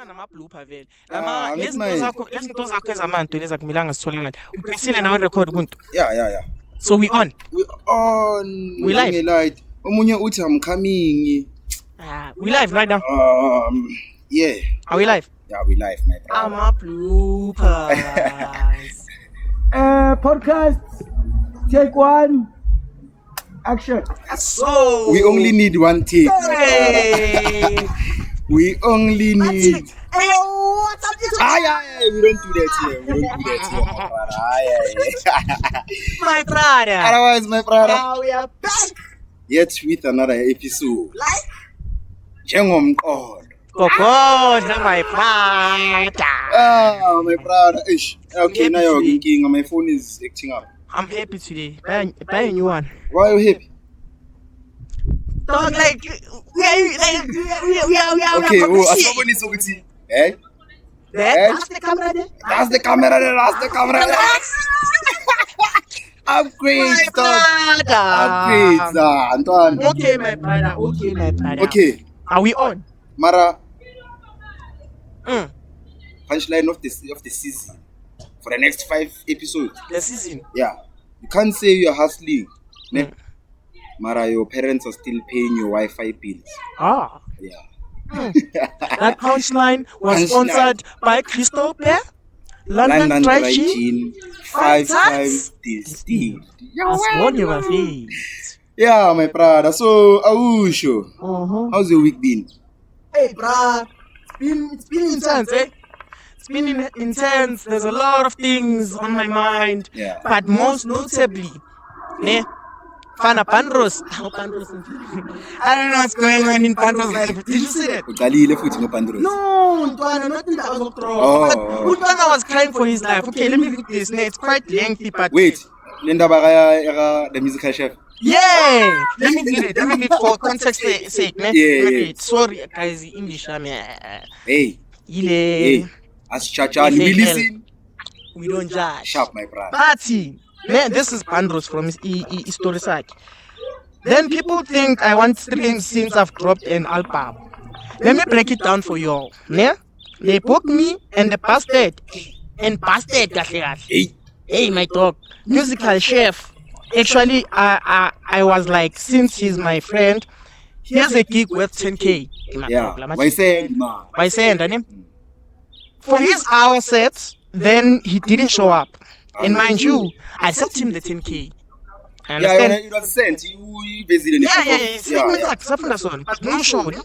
nama-blooper vele. Angithi Lezi zinto zakho ezamantu lezi akumilanga zitholakala. Upresile nawe record kunto. Yeah. So we on. We live. Light. Omunye uthi I'm coming. We live right now. Yeah. Are we live? Yeah, we live, my brother. Bloopers. Podcast. Take one. Action. So We only need one take. Hey. We only need. Hey, what's up? We don't do that here. My brother. Otherwise, my brother. Now we are back. Yet with another episode. Like Njengomqondo. Kokodla, my brother. My brother. Ish. Okay, I'm now happy you're today. thinking my phone is acting up. I'm happy today. Buy a new one. Why are you happy? Dog, like we are Okay, asibonisa ukuthi That's the camera there. That's the camera there. Upgrades, dog. Upgrades, Antoine. Okay, my brother. Okay, Are we on? Mara, Mm. punchline of the season for the next 5 episodes. The season. Yeah, you can't say you're hustling. Ne? Mm. Mara, your parents are still paying your Wi-Fi bills. Yeah. That punchline was Punchline. sponsored by Crystal Bear, London Dry Gin, 5 times times distilled. as one of my favorites. Yeah, my brother. So, Ausho, how's your week been? Hey, bruh. It's been intense, eh? It's been intense. There's a lot of things on my mind. Yeah. But most notably, ne? Fana Pandros. I don't know what's going on in Pandros' life. Did you see that? Uqalile futhi ngopandros. No, Ntwana, not in the house of throw. Oh. But Ntwana was crying for his life. Okay, let me read this. It's quite lengthy, but Wait, le ndaba ka the musical chef. yeah. Let me read it. For context sake, ne? Yeah, Let me yeah. read. Sorry, guys, English. Hey, Ile. as Chachani, we listen. We don't judge. Sharp, my brother. Party. Man, this is Pandros from his story site. Then people think I want streams since I've dropped an album. Let me break it down for y'all. Ne? They booked me and the bastard. And bastard, kahle kahle. Hey, Hey, my dog. Musical chef. Actually, I was like, since he's my friend, here's a gig worth 10K. yeah. Why say, man? Why saying that? For his hour set, then he didn't show up. And mind you, I sent him the 10K. Understand? You understand? You basically. It's like something that's on. But no show. Ne?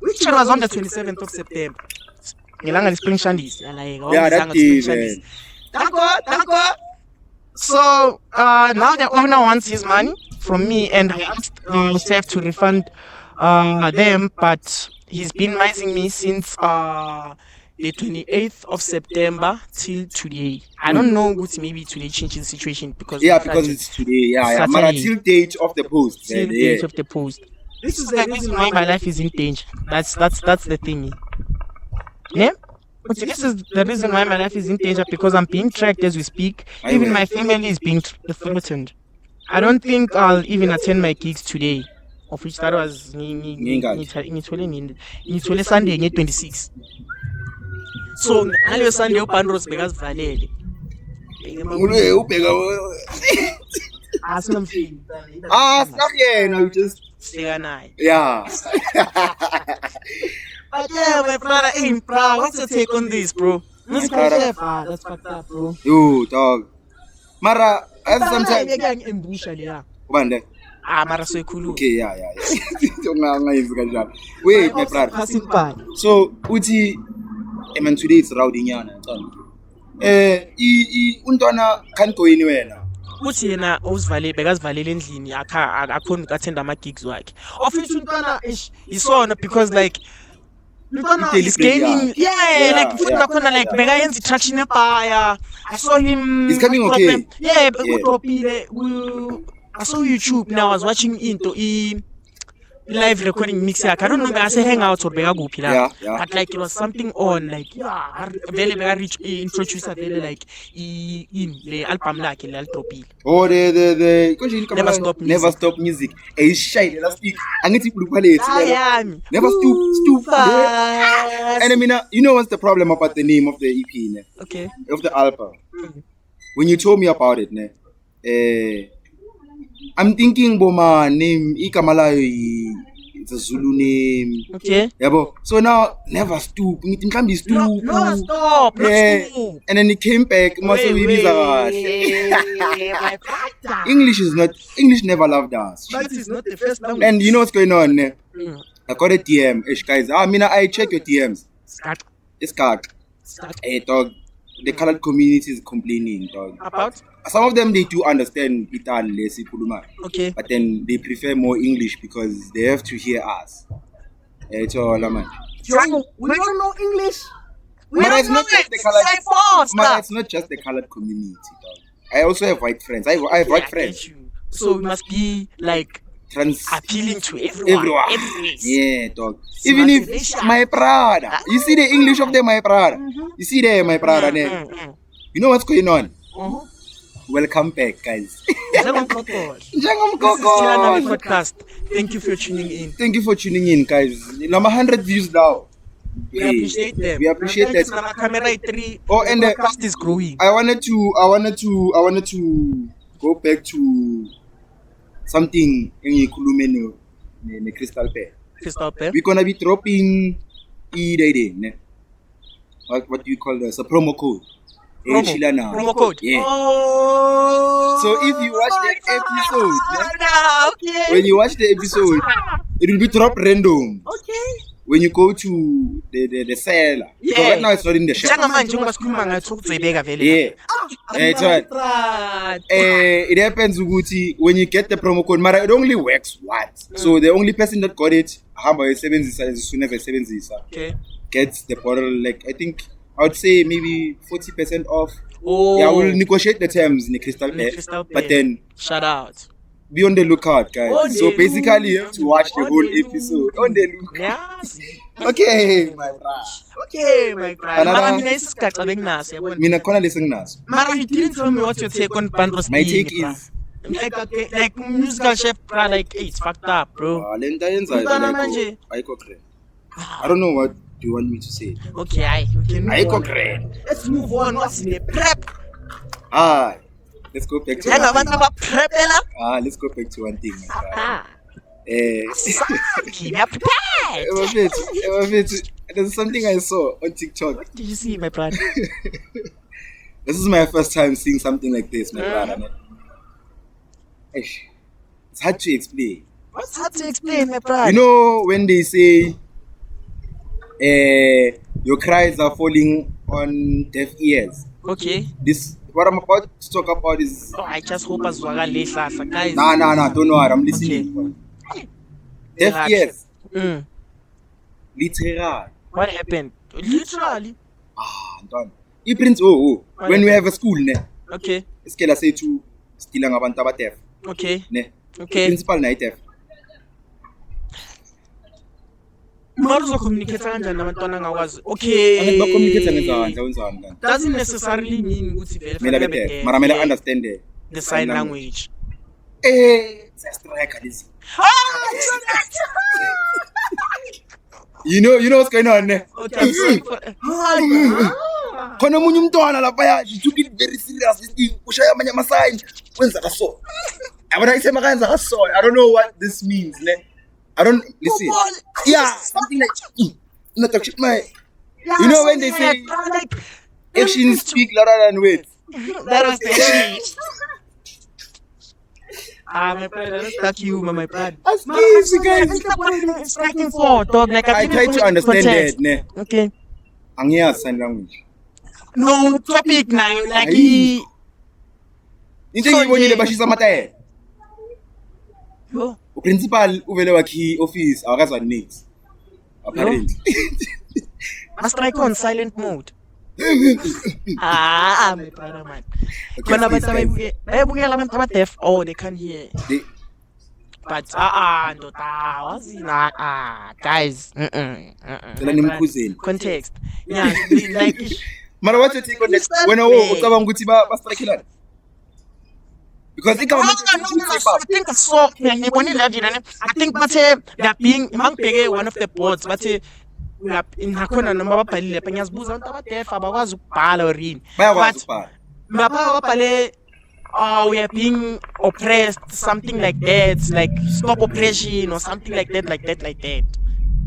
Which was on the 27th of September. Ngilanga spring shandies. Yeah, that day, man. Danko. So now the owner wants his money from me, and I asked staff to refund them, but he's been mising me since the 28th of September till today. I don't know what maybe today changes the situation because Because it's today. Yeah. Mara, Saturday. till date of the post. Till the date of the post. This is the reason why my life is in danger. That's the thing. Yeah? But this is the reason why my life is in danger because I'm being tracked as we speak. Even my family is being threatened. I don't think I'll even attend my gigs today. Of which that was ngithole Sunday nge-26. So ngaleyo Sunday uPandros bekazivalele. Asinamfili. Snap yena, you just. Sika naye. Yeah. But yeah, my brother, hey, bro, what's your take on this, bro? Musical brother. chef, that's fucked up, bro. Yo, dog. Mara, at some time. Ubande. Mara so cool. Okay, yeah. Wait, my brother. Passing by. So, uthi, man, today it's rowdy nyana. Untwana can't go anywhere now. Uthi yena bekazivalele endlini akhona ukathenda ama gigs wakhe. Of which untwana isona because like Untwana is gaining. Like ukhona like bekayenza traction ebaya. I saw him. He's coming okay. Yeah, udropile. I saw YouTube now. I was watching into live recording mix yakhe. I don't know I say hangout or beka kuphi la. But like it was something on like vele beka reach introducer vele like le album lakhe le aldropile. Oh the Never Stop music. Shy last week. Angithi iblue palette. Yami. Never stoop. And I mean, you know what's the problem about the name of the EP, ne? Okay. Of the album? When you told me about it, ne? I'm thinking, Boma name Ikamala, it's a Zulu name. Okay. Yeah, but so now never stoop. It can't be stoop. No, stop. Yeah. And then he came back. My English never loved us. But it's not the first language. And you know what's going on? Ne? I got a DM. Guys, I check your DMs. It's card. Hey, dog. The colored community is complaining, dog. About? Some of them, they do understand Italian, okay. But then they prefer more English because they have to hear us. It's all, man. We don't know English. It's not just the colored community, dog. I also have white friends. I have white friends. So we must be like appealing to everyone. Yeah, dog. Even if my brother, you see the English of my brother. You see there, my brother. You know what's going on? Welcome back, guys. Podcast. Thank you for tuning in. Thank you for tuning in, guys. Number 100 views now. We appreciate them. We appreciate that. And the podcast is growing. I wanted to go back to something in Kulumeno, in Crystal Pear. Crystal Pear. We're gonna be dropping what do you call this? A promo code. Promo code. Yeah. Oh, so if you watch the episode, when you watch the episode, it will be dropped random. Okay. When you go to the seller. Yeah. So right now it's not in the shop. Yeah. It happens when you get the promo code, Mara, it only works once. So the only person that got it, as soon as I gets the bottle, like I think I would say maybe 40% off. Oh. Yeah, we'll negotiate the terms in the Crystal Pear. But then shout out. Be on the lookout, guys. So basically you have to watch the whole episode. On the lookout. Yes. Okay, my brother. Okay, my brother. Mina kona listening nas. Mara, you didn't tell me what your take on Pandros. My take is like musical chef, like it's fucked up, bro. I don't know what do you want me to say. Okay, let's move on. What's in the prep? Let's go back to let's go back to one thing. There's something I saw on TikTok. What did you see, my brother? This is my first time seeing something like this, my brother. It's hard to explain. What's hard to explain, my brother? You know when they say your cries are falling on deaf ears. Okay. What I'm about to talk about is. I just hope as well, guys. Nah, don't worry, I'm listening. Okay. Deaf ears. Literal. What happened? Literally. Done. When we have a school, ne? Okay. Skela say to stilang abantu abadeaf. Okay. Ne? Okay. Principal na deaf. Communicate okay. Doesn't necessarily mean Mara understand the sign language. You know what's going on, ne? Khona munye umntwana lapha he took it very seriously. Ushaya amanye ama sign wenza ka so. Abona isema kanza ka so. I don't know what this means, ne? I don't listen. Yeah, something like not talk shit, my. You know when they say actions speak louder than words. That was the shit. My brother, that's you, my brother. Guys. It's striking for dog. Like I try to understand that, ne? Okay. Angia sign language. No topic now, like he. Ngibonile bashisa mataye. Yo. Principal uvele wakhi office akazani needs. Apparently. I strike on silent mode. My brother, man. When about deaf, oh, they can't hear. But guys, context. Yeah, like. Mara, what's your take on that? When I strike because the government I think they're being one of the boards, but nakhona noma babhalile lapha ngiyazibuza abantu abadeaf abakwazi ukubhala or yini. bayakwazi But ukubhala lapha babhale we are being oppressed, something like that, like stop oppression or something like that.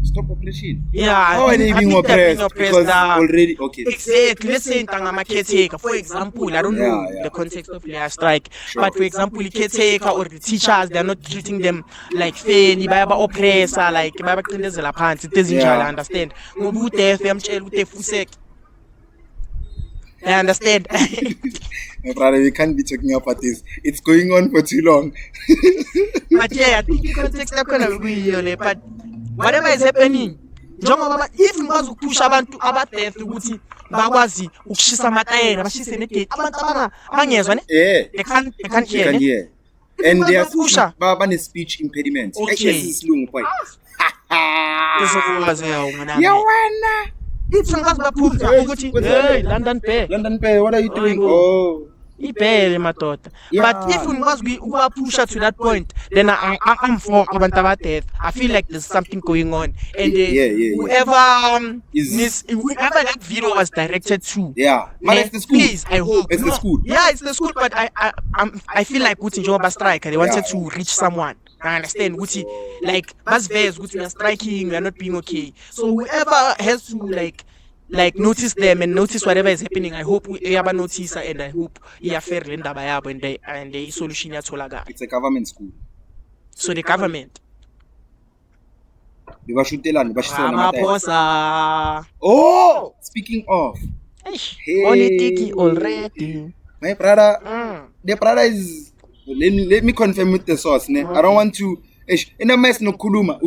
stop oppression Yeah, how are they being oppressed because already okay Exactly. Let's say Ntanga caretaker, for example. I don't know Yeah. the context of their strike, Sure. but for example, the caretaker or the teachers, they're not treating them like fairly. Bayaba oppressor, like bayaba qindezela phansi. It isn't Yeah. I understand. Ngoba uDef yamtshela uDef usek. I understand. my brother we can't be talking about this it's going on for too long But yeah, I think the context yakhona kuyiyo le, but whatever is happening, njengoba if ngikwazi ukuphusha abantu abadeaf ukuthi bakwazi ukushisa amatayela bashise negate abantu abangezwa ne yeah they can't you hear can ne. hear and they are Bapusha. bane speech impediment Okay. isilungu boy Izokwazi wena yawana if ngikwazi baphupha Hey, ukuthi what's hey happening? London Bear London Bay what are you doing Hayibo. oh ibhele madoda. Yeah. But if ngikwazi ukubapusha to that point, then I'm for abantu abadeaf. I feel like there's something going on, and Yeah. whoever Is- whoever that video was directed to. yeah but it's the school Please, I hope. It's the school. Yeah, it's the school, but I feel like Guti Njoba strike. They wanted Yeah. to reach someone. I understand Guti, like Basvez, Guti, we are striking, we are not being okay. So whoever has to like notice them and notice whatever is happening, I hope we ever notice and I hope yeah fair ndaba yabo and the solution yatholakala. it's a government school So the government, bebashutelana bashisana namatayela Ramaphosa, oh speaking of Hey. politics already. my brother Mm. the brother is let me confirm with the source ne I don't want to in a mess nokukhuluma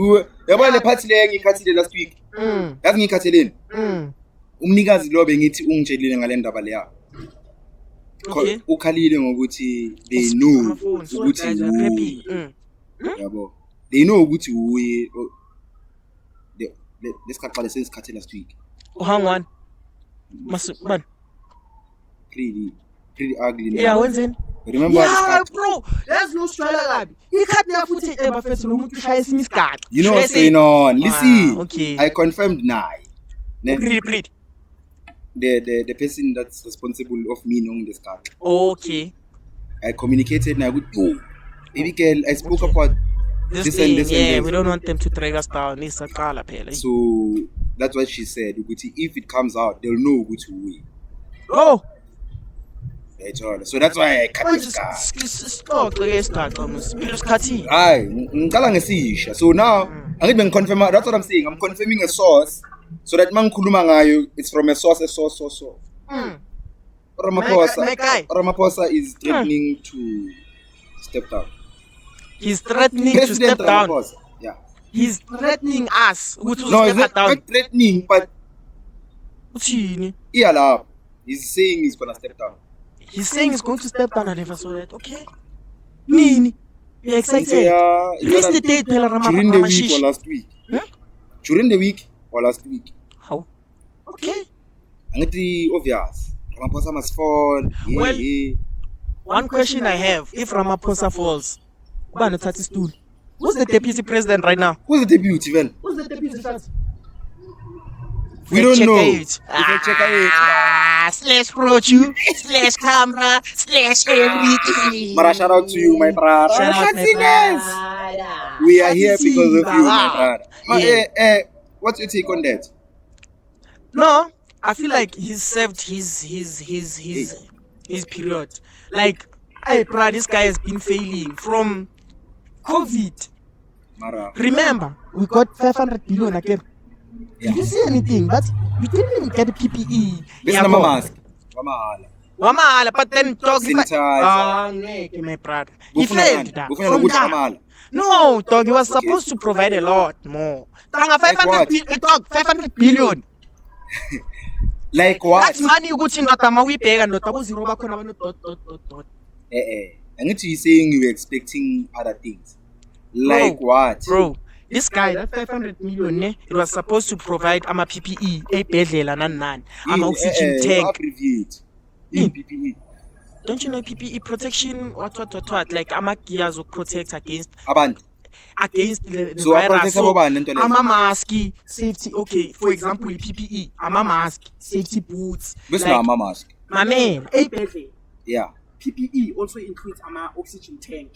yabo le party le ngikhathile last week Mm. yazi ngikhatheleni Mm. umnikazi lo bengithi ungitshelile ngale ndaba leya Okay. ukhalile ngokuthi they know Amafoni, so ukuthi guys are uye, prepping. Mm. yabo they know ukuthi uye lesikhathi sesikhathe last week Hang on. Masubani. pretty ugly ne? Yeah, wenzeni? remember Yeah, isikhathi? bro. Let's no struggle kabi. Ikhathi yafuthi ebafethu lo muntu ushaya esinye isigaxa. you know what's going on listen Okay. I confirmed naye ne? Pretty. the person that's responsible of me knowing this guy Okay. I communicated naye with oh baby girl I spoke about This and thing, this and yeah, this. we don't want them to drag us down. Nisaqala phela. so that's what she said ukuthi if it comes out they'll know ukuthi we Oh, so that's why I cut manje this guy sixoxe ke isigaxa musipilo sikhathini. hayi ngicala ngesisha so now angithi bengiconfirm that's what I'm saying I'm confirming a source so that mangikhuluma ngayo it's from a source Mm. Ramaphosa Mekai. Ramaphosa is threatening to step down He's threatening to President step down. Ramaphosa yeah He's threatening us ukuthi no he's step not down. threatening but Uthini? iyalapha he's saying he's gonna step down He's saying he's going to step down. I never saw that. Okay. Nini? You're excited. Yeah, Release the date, Pela during the week or Ramashish. last week. Huh? During the week or last week. How? Okay. Angithi obvious. Ramaphosa must fall. Yeah, Well- yeah. One question I have: if Ramaphosa falls, ubani uthatha isitulo? Who's the deputy president right now? Who's the deputy then? Who's the deputy president? We don't know. It. Slash prochu, slash camera, slash everything. But shout out to you, my brother. Shout out, my Happiness. brother. We are here because of you, my Ah. brother. But, Yeah. what's your take on that? No, I feel like he's served his period. Like, hey, bro, this guy has been failing from COVID. Mara. Remember, we got 500 billion again. Yeah. Did you see anything? But we didn't even get the PPE. This Yeah, number bro. mask. Wamahala. Wamala, but then dog. Sanitizer. Ngeke, my brother. He Kufuna failed ngani? that. Kufuna From nokuthi that. wamahala. No, dog. He was supposed to provide a lot more. Tanga 500 what? billion. Dog, 500 billion. Like what? That's money ukuthi ndoda mawuyibheka ndoda kuziro bakhona abantu ... Angithi you saying you were expecting other things. Like what? Bro, this guy, that 500 million, ne, it was supposed to provide ama PPE, ebhedlela nani, ama oxygen tank. Abbreviate. In. In PPE. Don't you know PPE protection? What? Like ama gears will protect against. Abantu. against the So virus. protect abobani lento leyo? Ama-mask, safety, okay, for example, i-PPE, ama-mask, safety boots. Bese like, nama mask. my man, Ey'bhedlela, Yeah. PPE also includes ama-oxygen tank.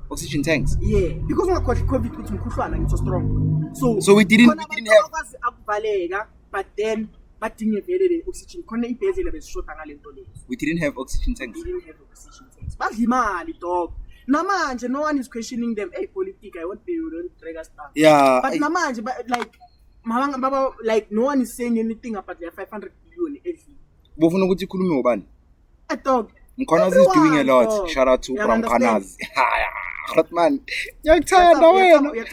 Oxygen tanks. Yeah, because COVID kuthi umkhuhlwana ngitho strong. So we didn't khona have- abantu abakwazi akuvaleka, but then badinge vele le oxygen. Khona ibhedlela besishoda ngale nto leyo. We didn't have oxygen tanks. They didn't have oxygen tanks. Badla imali, dog. Namanje no one is questioning them. Hey, politics, I won't pay you, don't drag us down. Yeah. But namanje, like, like no one is saying anything about their 500 billion every. Bofuna ukuthi ikhulume ngobani? Dog. Mkhwanazi is doing a lot. Dog. Shout out to You Bram understand? Khanazi. Hot man. Ngiyakuthanda wena. We have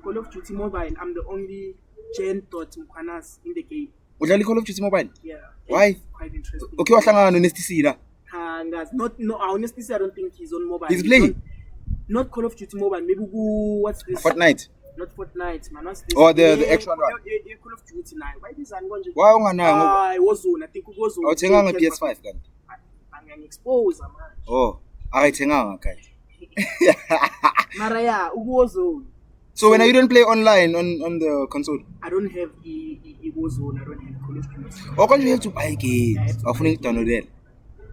Call of Duty Mobile. I'm the only Gen. Mkhwanazi in the game. Udlala Call of Duty Mobile? Yeah. Why? It's quite interesting. Okay, wahlangana no-STC la. Guys, no, honestly, I don't think he's on mobile. He's playing? Not Call of Duty Mobile. Maybe what's this? Fortnite. Not Fortnite, man. What's this? Oh, the actual one. Yeah, Call of Duty now. Why this one going? Why unganayo? Warzone. I think Warzone. Awuthenganga PS5 kanti? I'm an exposer, man. Oh, ayithenganga guys. Mara yeah, Warzone. So when you don't play online on the console? I don't have a Warzone. I don't have Call of Duty. Or can't you have to buy games? Awufuna ukudownload it.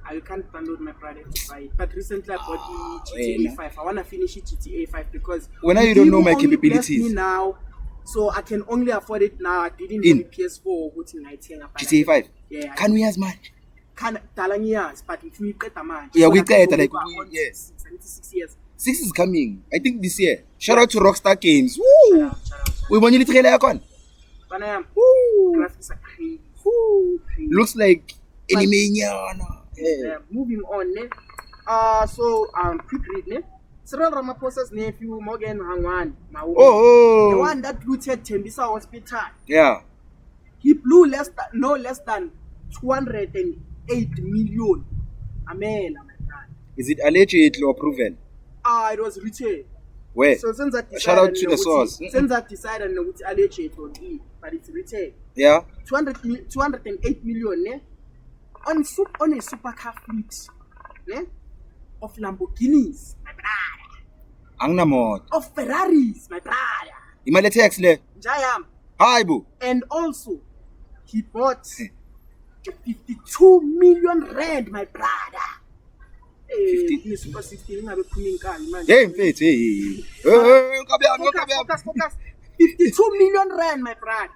I can't download my product to buy it. But recently I bought the GTA 5. I want to finish it GTA 5 because When you don't know my only blessed capabilities. me now, so I can only afford it now. I didn't In have a PS4 which in GTA 5? Yeah. Can we have much? Can Talang years, but if we get a man. Yeah, we get like like yes. 6 years. 6 is coming. I think this year. Shout out to Rockstar Games. Shout Woo! out, shout out. We want you to trailer yakon. But I am Woo! graphics are crazy. Crazy. Looks like anime nyana. Yeah, moving on, ne? So quick read, ne? Cyril Ramaphosa's nephew Morgan Hangwan, the Oh. one that looted Tembisa Hospital, Yeah. he blew no less than 208 million. Amen, Is it alleged or proven? it was written. Where? So since that Shout out to the source. Since that decided no it's alleged on it, but it's written. Yeah. 208 million, ne? On a supercar fleet, ne? Of Lamborghinis, my brother. Angnamot. Of Ferraris, my brother. Imali tax le. Jayam. Hi bu. And also, he bought a 52 million rand, my brother. 50. Super 16, I'm a Hey, mfethu. Hey. Focus. 52 million rand, my brother.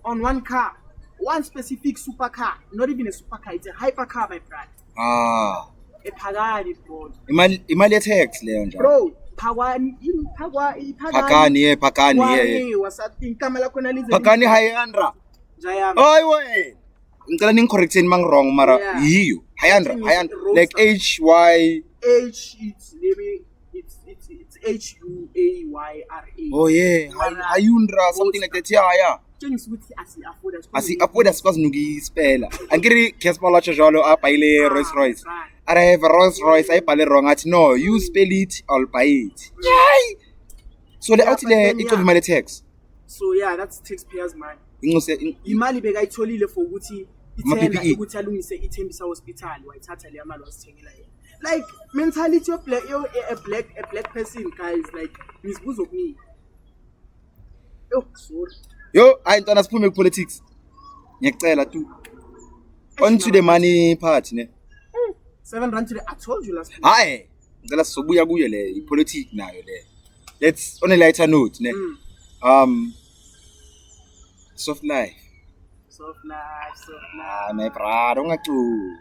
On one car. One specific supercar. Not even a supercar, it's a hypercar, my brother. Ah. A Pagani, bro. Imali tax le njalo. Bro, Pagani, Phakani yeah, Phakani yeah. Was that thing? Kamala Konalize. Phakani Hyandra. Jayam. Hayi we. Ngicela ningicorrecteni mang wrong mara Yeah. yiyo. Hyandra, Everything is Hyandra. Like roaster. HY. It's HUAYRA. Oh yeah, Hyundra something like that. Yeah. Things with afford Asiapoda sikwazi nokuyispela. Angiri Casper Lacho jalo abhayile Rolls Royce. I have a Rolls Royce ayibhale wrong athi no, you spell it, I'll buy it. Yay! So the Yeah, outi but le then, icove yeah. imali tax. So yeah, that's taxpayers money. Ingose Imali bekayitholile for ukuthi Ama ithenga PPE. ukuthi alungise iThembisa Hospital wayithatha le mali wasithengela yena. Like mentality of a black person guys like ngizibuza okuningi. Sorry. yo, ayintwana siphume kupolitics. Ngiyacela tu. On to the money part ne. 7 rand today. I told you last week. Hayi, ngicela sizobuya kuyo le ipolitics nayo le. Let's on a lighter note ne. Soft life. Soft life. Ah, my brother, ungacu.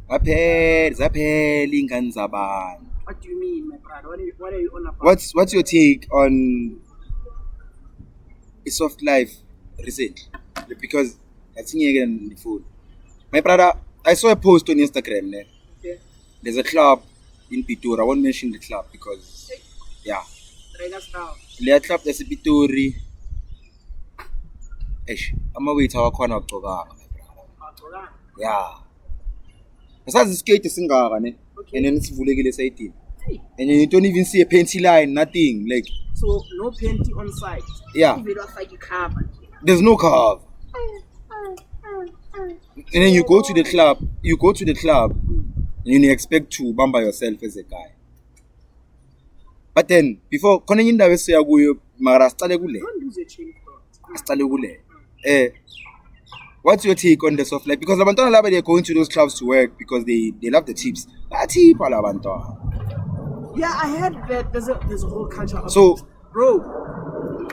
Zaphela ingane zabantu. What do you mean, my brother? What are you on about? What's your take on a soft life recently? Because I think you're getting the phone. My brother, I saw a post on Instagram. Ne? Okay. There's a club in Pitori. I won't mention the club because, yeah. Drag us down. Le club there's a Pitori. Ama-waiter wakhona ugcokanga, my brother. Yeah. Asazi skate singaka ne. Okay. And then sivulekile sayidini. Hey. And then you don't even see a panty line, nothing. Like, So no panty on site. yeah, Even if I cover. there's no curve. And then you go to the club, and you expect to bamba yourself as a guy. But then before khona enye indawo esiya kuyo mara sicale kule. Don't lose your chain of thought. Asicale kule. What's your take on the soft life? Because abantwana laba they're going to those clubs to work because they love the tips. Batipha labantwana. Yeah, I heard that there's a whole culture of So- it. Bro,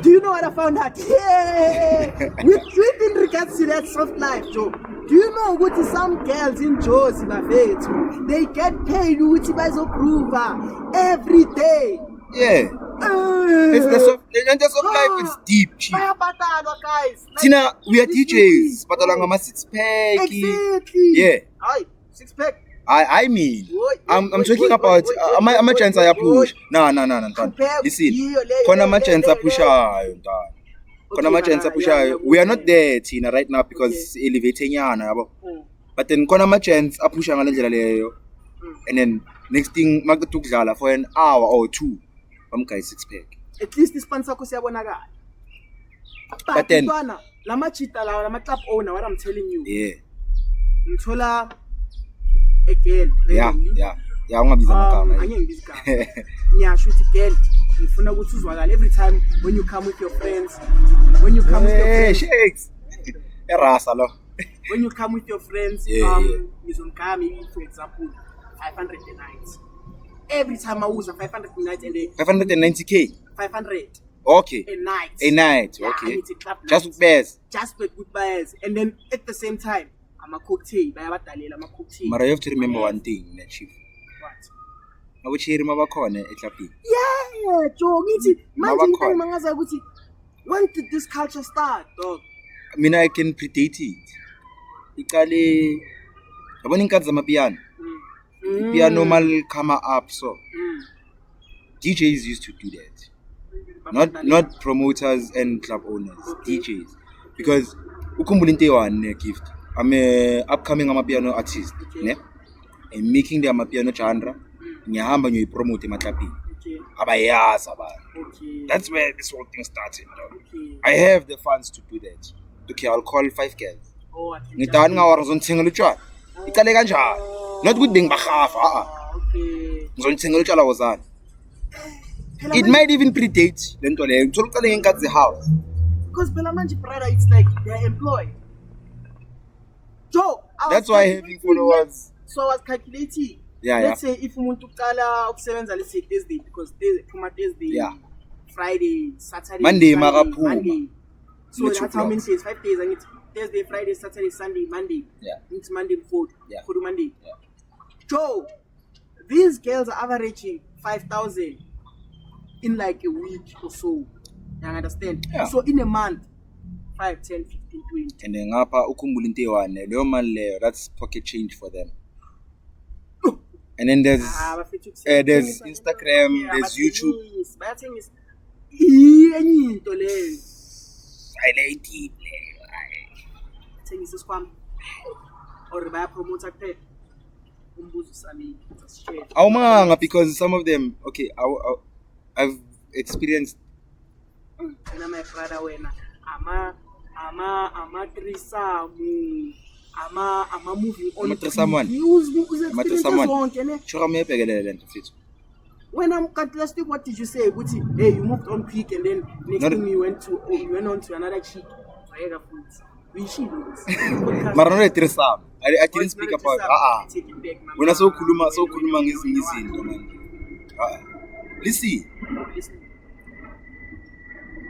do you know what I found out? Yeah! with in regards to that soft life, Joe. Do you know what some girls in Jozi Bafethu, they get paid with Bazoprova every day. Yeah. It's the soft life is deep, chief. Bayabatalwa, guys. Like, Tina, we are this DJs, is- but along a 6-pack. Exactly. Yeah. Aye, 6-pack. I mean, Wait, I'm wait, talking wait, about wait, ama wait, chance wait, ayapush. wait. No. Compare Listen. hiyo, le- Khona le- ama chance le- le- apushayo, ntwana. Khona ama chance yeah, apushayo. yeah, We are yeah. not there Tina right now because elevating yana yabo. Mm. But then khona ama chance apusha ngalendlela leyo. And then next thing makuthi ukudlala for an hour or two. Guy 6-pack. At least ispan sakho siyabonakala. But then- Ntwana, lama chita lawa, lama club owner, what I'm telling you. Yeah. Ngithola a girl. Yeah. randomly. Yeah, ungabiza amagama. Angeke ngibize igama. Ngiyasho ukuthi girl, ngifuna ukuthi uzwakale every time when you come with your friends. When you come with your Hey, friends. shakes. Erasa lo. When you come with your friends, Yeah. ngizongika maybe for example 500 a night. Every time I was 500 a night and 590k. 500 Okay. a night. A night, Yeah, okay. I need to clap Just nights. with bears. Just with good buyers. And then at the same time, I'm a cocktail. Bayabadalela, I'm a cocktail. Mara you have to remember one thing, ne chief. What? Abuchiri mabakhona eklabhini. Yeah, Joe, ngithi manje into Mabakhona. engimangaza ukuthi when did this culture start, dog? Mina I can predate it. Iqale yabona inkathi zamapiano. Piano mal come up so. DJs used to do that. Not promoters and club owners, DJs. Because ukhumbula into eyi-one gift. I'm a upcoming amapiano artist, Okay. ne? I'm making the amapiano genre. Ngiyahamba ngiyoyipromote emaklabhini. Okay, Abayazi abantu. okay. That's where this whole thing started, dog. Okay. I have the funds to do that. Okay, I'll call 5 girls. Oh, I can Ngidani just- ngawara ngizonithengela utshwala. Iqale kanjalo. Not ukuthi bengibahafa, Okay. ngizonithengela utshwala wozana. Phela It manje- might even predate le nto leyo. Ngithola uqale ngeenkathi ze-house. Because phela manje, brother, it's like they're employed. Joe, I was That's why having calculating, followers. So I was calculating. Yeah, Let's say if umuntu uqala ukusebenza, let's say Thursday, because phuma Thursday, Yeah. Friday, Saturday, Monday Sunday, makaphuma. Monday. So With that's two how many blocks. days? 5 days. I need Thursday, Friday, Saturday, Sunday, Monday. Yeah. It's Monday before. Yeah. For Monday. Yeah. Joe, these girls are averaging 5,000 in like a week or so. You understand? Yeah. So in a month, 5, 10, 15, 20. And then ngapha ukhumbula into eyi-one. Leyo mali leyo, that's pocket change for them. And then there's Bafethu there's ukuthengisa Instagram, into, there's YouTube. bayathengisa. Enye into leyo. I deep leyo. Thengisa isikwama. Or bayapromota kuphela. Umbuzo sami, share. Awumanga because some of them, okay, I've experienced Wena my brother wena ama threesome ama moving on Ama-threesome one? uze Ama-threesome one? zonke ne sure mayebhekelele le nto fethu. when kanti last week what did you say ukuthi hey you moved on quick and then next Not- thing you went on to another chick ayeka futhi uyishilo Mara no threesome. I didn't speak about wena sowukhuluma ngezinye izinto manje. Listen,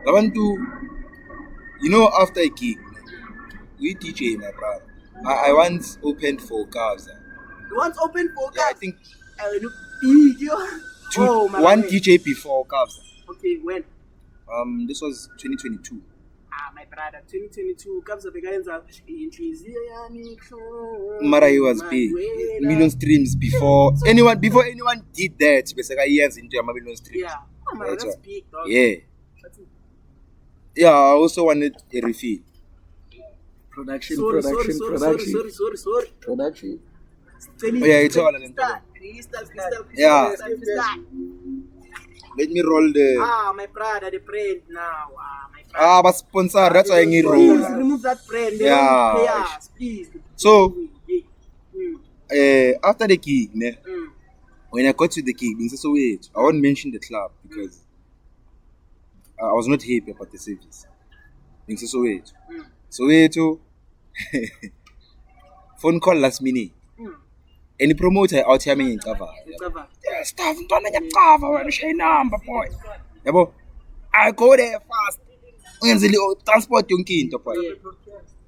abantu, you know, after a gig, we DJ, my brother. I once opened for cars. once open for Yeah, I guys think look big yo one DJ before cars. okay when This was 2022. my brother 2022 kabza bekayenza inhliziyo yami Mara he was big, million streams before anyone did that. Bese kayenza into yama million streams. yeah mara That's that's right. big dog Yeah. Yeah, I also wanted a refill. Production. sorry Oh, yeah, it's all a little crystal Yeah. Let me roll the my brother the brand now my brother but sponsor, that's why I need please roll. remove that brand they Yeah. don't pay us please So Mm. after the gig, ne, when I got to the gig, so wait, I won't mention the club because I was not happy about the service. So wait. So wait, phone call last minute. Any promoter out here me in cover. Yeah, staff don't get cover when you number boy. Yabo, I go there fast. Ungenzeli transport yonke into boy.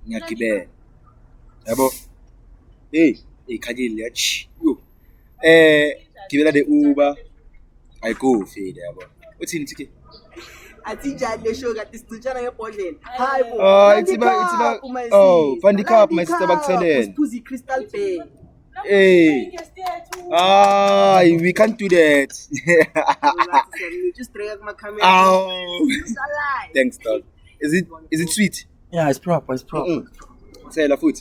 Ngiyagibela. Yabo. Hey khanyile yachi. Yo. Gibela the Uber. I go fade yabo. Uthini tike? Athi njani le show kati sicitshana ngebhodlela. Hayi bo. It's about Pandicap my sister bakuthelene. Usiphuzi Crystal Bay. Hey. We can't do that. Just drag my camera. Oh. Thanks, dog. Is it sweet? Yeah, it's proper. Say la food.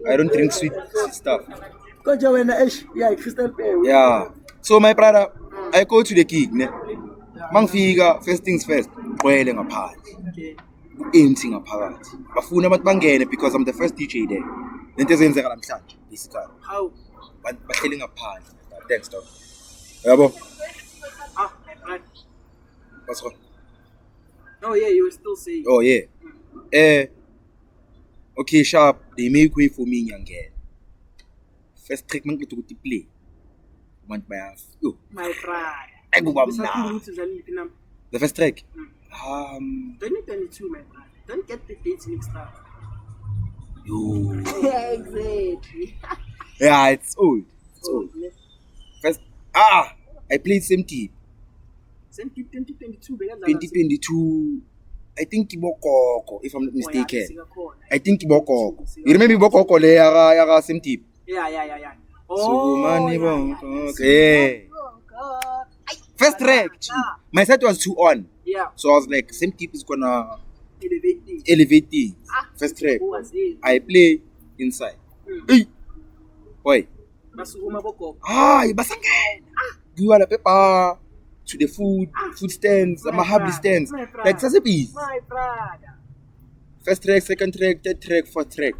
I don't drink sweet stuff. Konja wena yeah, Crystal Bay. Yeah. So my brother, I go to the gig, ne? Mangifika first things first. Gwele ngaphandle. Okay. Empty ngaphakathi. Bafuna abantu bangene because I'm the first DJ there. Lento ezenzeka namhlanje basically. How? Bahleli ngaphandle. Thanks, dog. Yabo. Right. What's wrong? Oh yeah, you were still saying. Oh yeah. Okay, sharp. They make way for me ngiyangena. First trick mangiqeda ukuthi play. Want by yo. My brother. The first track. 2022, my brother. Don't get the dates mixed up. Yo. Exactly. Yeah, it's old. First, I played same team. Same team 2022, 2022. I think Ibokoko, if I'm not mistaken. I think Ibokoko. You remember Ibokoko le yaga same team? Yeah. So man, yeah. First track. My set was 2 on. Yeah. So I was like, same team is gonna Elevate things. First track. Who was it? I play inside. Hey. Boy. Basukuma boko. Basangena. You are the paper to the food stands, mahabli stands. Like such a piece. My brother. First track, second track, third track, fourth track.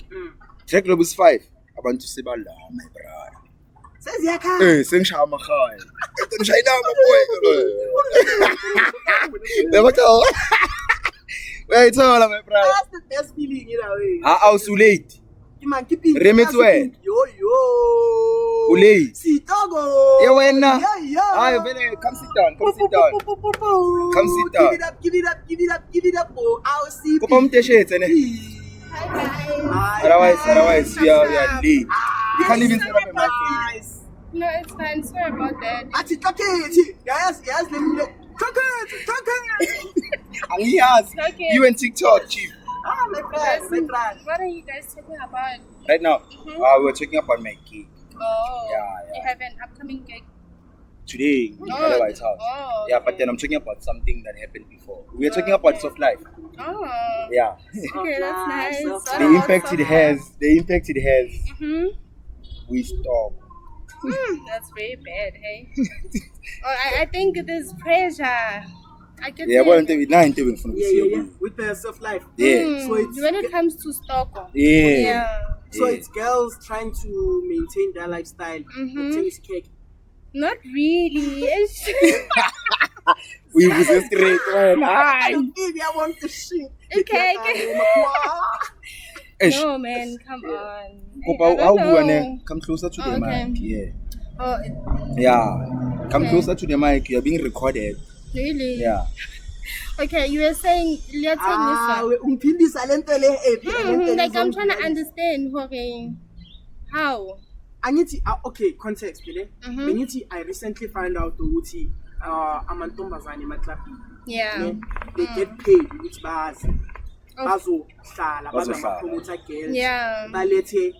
Track number 5. Abantu sebala, my brother. Says yaka. Sengishaya amakhaya. Ngishaya nama boy. Yabona. Wait, all my brother. That's the best feeling in a way. I was too late. Man, keep it. Remix well. Yo. Ulay. Si Togo. Yeah, when Yeah. come sit down. Come sit down. Give it up. Oh, I'll see. Kupa umteshete ne. Otherwise we are late. You can't even set up a microphone. No, it's fine. Sorry about that. Ati toke. Yes, let me know. Toke. And he has Okay. you and TikTok, chief. My friend. What are you guys talking about? Right now, we were talking about my gig Oh, Yeah. you have an upcoming gig. today in the White House. Oh, Yeah, but then I'm talking about something that happened before. We were talking about soft life. Oh, Yeah. okay, that's nice. The What The about impact it some- has. Mhm. We stop. That's very bad, hey. I think there's pressure. I can Yeah, say. well, now I'm doing from Yeah. With the self life. Yeah. So it's when it comes to Stockholm. Yeah. Yeah. So it's girls trying to maintain their lifestyle. Mhm. The things cake. Not really. We was a straight man. Baby, I want the shit. Okay. Eish. No, man, come on. Kopa, I how don't you wanna know. come closer to the Okay. mic? Yeah. Oh, Yeah. Come Okay. closer to the mic. You're being recorded. really? Yeah. Okay, you were saying, let's take this one. Umphindisa lento le Like, I'm trying to understand, okay, how? Angithi okay, context le. Mhm. Bengithi I recently found out ukuthi amantombazane emaklabhini Yeah. they get paid ukuthi bazohlala Bazohlala. promoter girls Yeah. balethe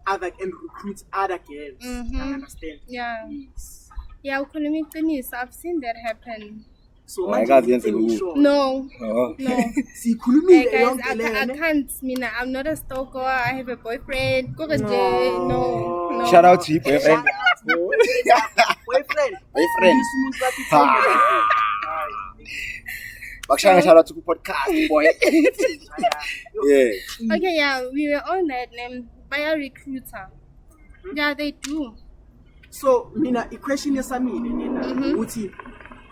other and recruit other girls. Mhm. I understand. Yeah. Yes. Yeah, ukhuluma iqiniso. I've seen that happen. So Oh, manje ayikazi yenze ngisho lokhu. No, Oh. no. sikhulumile Hey guys, yonke I le can't. Mina, I'm not a stalker. I have a boyfriend. Go get no. Shout out to you, boyfriend. boyfriend. Boyfriend. This umuntu bathi Hayi. Bakshaya shout out to the podcast, boy. Yeah. Okay, yeah, we were on that name by a recruiter. Yeah, they do. So mina i-question yesamile nina uthi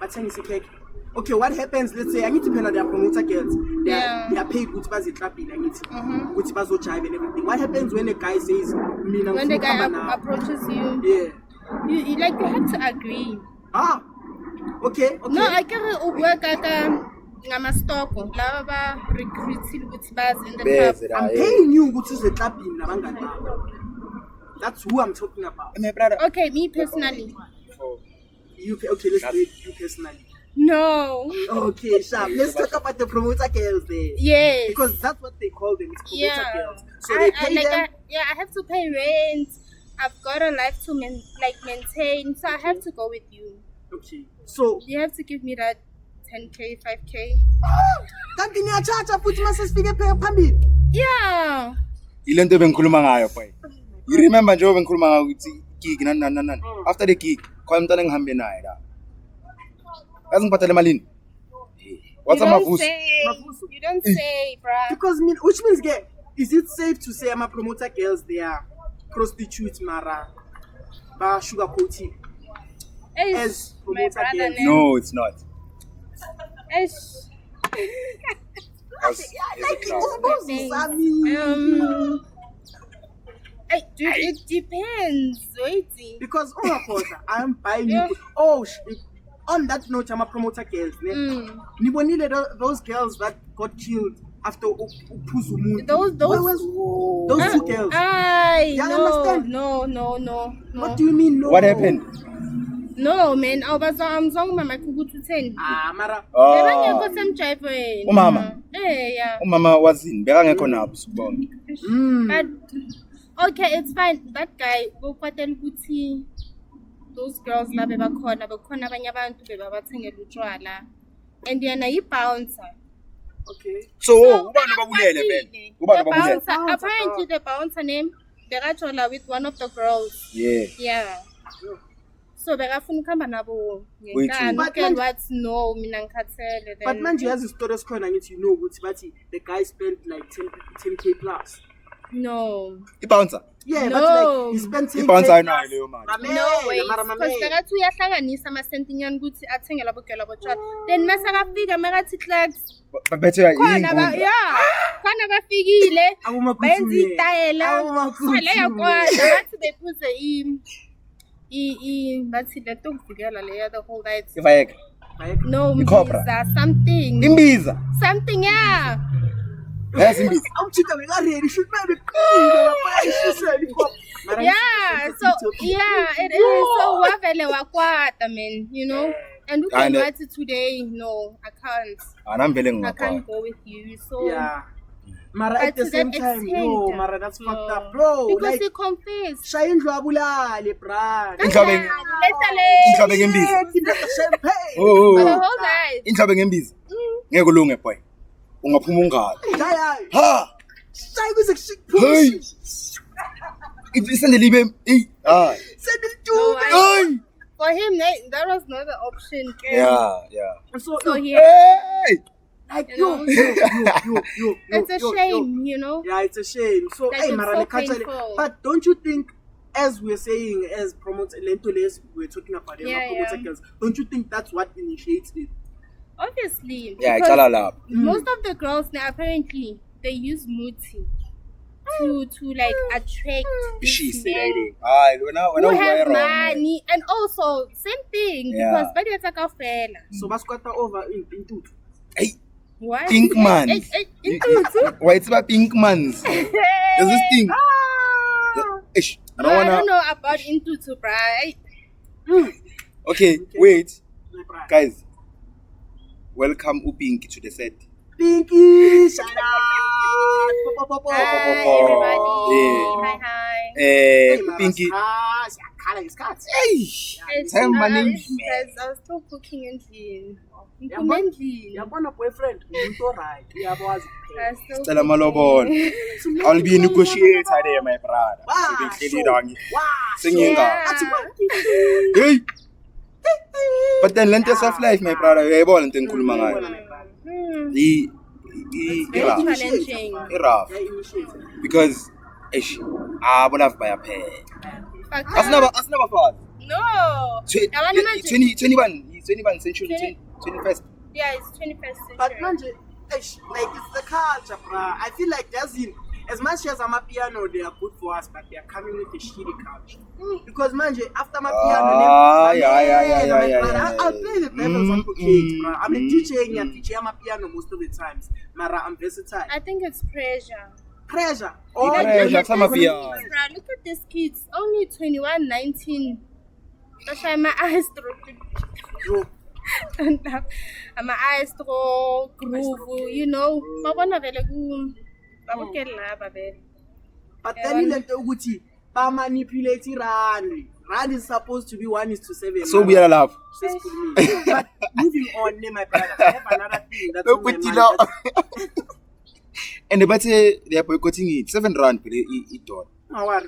bathengisa ikhekhe. Okay, what happens? Let's say angithi phela they are promoter girls. They are paid ukuthi baziklabhile angithi. Ukuthi bazojive and everything. What happens when a guy says mina When the guy ngifuna approaches you, Yeah. you like you have to agree. Ah. Okay. No, I can't work ngama-stoko laba ba-recruitile ukuthi bazi in the club. I'm paying you ukuthi uzeklabhile nabangani bakho. That's who I'm talking about. My brother. Okay, me personally. Okay, let's do it you personally. No. Okay, sharp. Let's talk about the promoter girls there. Yes. Because that's what they call them. It's promoter Yeah. girls. So they pay them. I have to pay rent. I've got a life to maintain, so I have to go with you. Okay. So You have to give me that 10k, 5k. kanti niyathatha futhi mase sifike phambili. Yeah. Ile nto bengikhuluma ngayo boy. You remember nje bengikhuluma ngayo ukuthi gig nani. After the gig, khona umntana engihambe naye la. Yazi ngiphathele malini? What's You don't amavuso? say. You don't say, bruh. Because which means is it safe to say I'm a promoter girls they are prostitutes mara ba sugar coating as My promoter brother girls? name. No, it's not. Eish. It's a club. It depends. Waiting. Because I'm buying you. Oh, on that note, I'm a promoter girls. Nibonile those girls that got killed after Upuzumu. Those Those two girls. You understand? No. What do you mean no? What happened? No, man. I'm talking about my kugutu 10. Mara. Oh. Umama. Yeah. Umama wazini bekangekho napho sibonke. But okay, it's fine. That guy bokwatela ukuthi those girls la bebakhona abanye abantu bebabathengela utshwala and yena yi-bouncer. Okay. So ubani babulele vele? Ubani The babulele? bouncer, apparently the bouncer name bekajola with one of the girls. Yeah. So bekafuna ukuhamba nabo ngenkani. But Girl wathi no mina ngikhathele. But manje yazi story esikhona ngithi you know ukuthi bathi the guy spent like 10k plus. No. I-bouncer. Yeah, No. but like he spent 10k. I-bouncer ayinayo leyo mali. No way. Because bekathi uyahlanganisa amasentinyana ukuthi athenge labo girl abotshwala. Then mase akafika makathi Clarks. Bethela Khona ingundla. khona bafikile Abomakhuthule. benza itayela Abomakhuthule. leya kwadla bathi bephuze bathi lento kuvikela leya the whole night. Ivayeka. No, Cobra. Mbiza, something yeah. Yes, imbiza. Awuchika bekaredi should maybe qina lapha Yeah, so it is so wavele wakwata man, you know. And look at what today, no, I can't Anambele I ngapha. can't go with you. So Yeah. Mara at But the to same that time, extent, no, Mara, that's fucked up, bro. because Like, he confessed. shayindlu abulale, brad. Inhlabe ngembiza. Champagne. Oh. For the whole night. Inhlabe ngembiza. Ngeke ulunge boy. Ungaphuma ungabi. Hayi. Ha! Shay kuze Hey! kushik. Isende libe. Hayi. Send it No, to Hayi. For him, that was not the option. Yeah. So he, Hey! like You yo. it's a shame, you know. Yeah, it's a shame. So, Like, hey, it's Mara, so le culture- painful. but don't you think, as we're saying, as promoter Lentoles, we're talking about them, Yeah, promoter yeah. girls, don't you think that's what initiates it? Obviously. Yeah, because icala lapho. most of the girls now apparently they use muti to like attract these She's men lady. Hayi, wena who have wrong. money and also same thing Yeah. because badiyataka fela. So, basquata over in two. Hey, What? pink man. Why it's about pink mans? There's this thing. Ish, I No, don't I wanna. don't know about Intutu, right? Okay, wait, guys. Welcome Upinki to the set. Pinky, shout out. Hi everybody. Yeah. Hi. Pinky. Hey, It's, tell my I name. was still cooking in June. Yabona boyfriend, umuntu alright. Uyakwazi kuphela. Stella Malobon. I'll be a negotiator there, my brother. Wow, Wow. Singing. Hey. But then length of life, my brother. I want to ngikhuluma ngayo. Very challenging. Rough. Because ish, I will have by a pair. As never fast. No. I wanna imagine. 21 century, 21st. Yeah, it's 21st century. But manje, like it's the culture, bruh. I feel like as much as Amapiano, they are good for us, but they are coming with a shitty culture. Because manje, after Amapiano, I'll play the devil's advocate, bruh. I'm a DJ and DJ Amapiano most of the times. Mara, I'm versatile. I think it's pressure. Pressure. Look at these kids. Only 21, 19. That's why my eyes through. My eyes through groove, you know. But then you let manipulate Rand. Rand is supposed to be 1:7. So we are alive. But moving on, my brother, I have another thing that's on my mind. And the better they are boycotting it. 7 rand per dollar.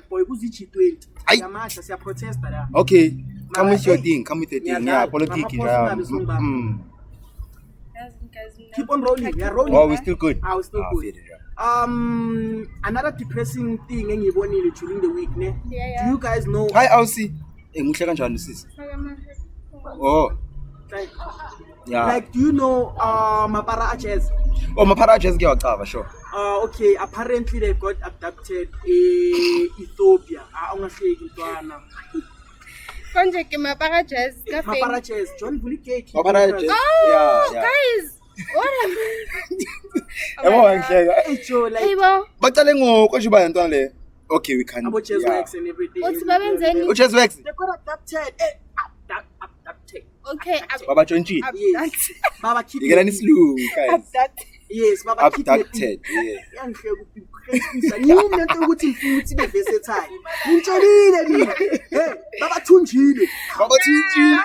Boy, who's it 20? I protest that. Okay, come with your thing. Come with the thing. Yeah, politics. Keep on rolling. We are rolling. Oh, we're still good. We're still good. Another depressing thing during the week, ne? Yeah. Do you guys know? Hi, Aussie. Oh, yeah. Like, do you know Mapara Aches? Oh, Mapara just get cover, sure. Okay, apparently they got abducted in Ethiopia. Mapara Jazz. Mapara Aches, John Bulikake. Mapara just. Oh, yeah. guys. What am I? Okay, we can. About Chess Wax and everything. What's Baben's Chess Wax? They got abducted. Abducted. Okay, Baba Chonchi. Yes. Baba You get any slew, guys. abducted. Yes, Baba Abducted. Yeah. Baba Tunjile. Baba Chonchi.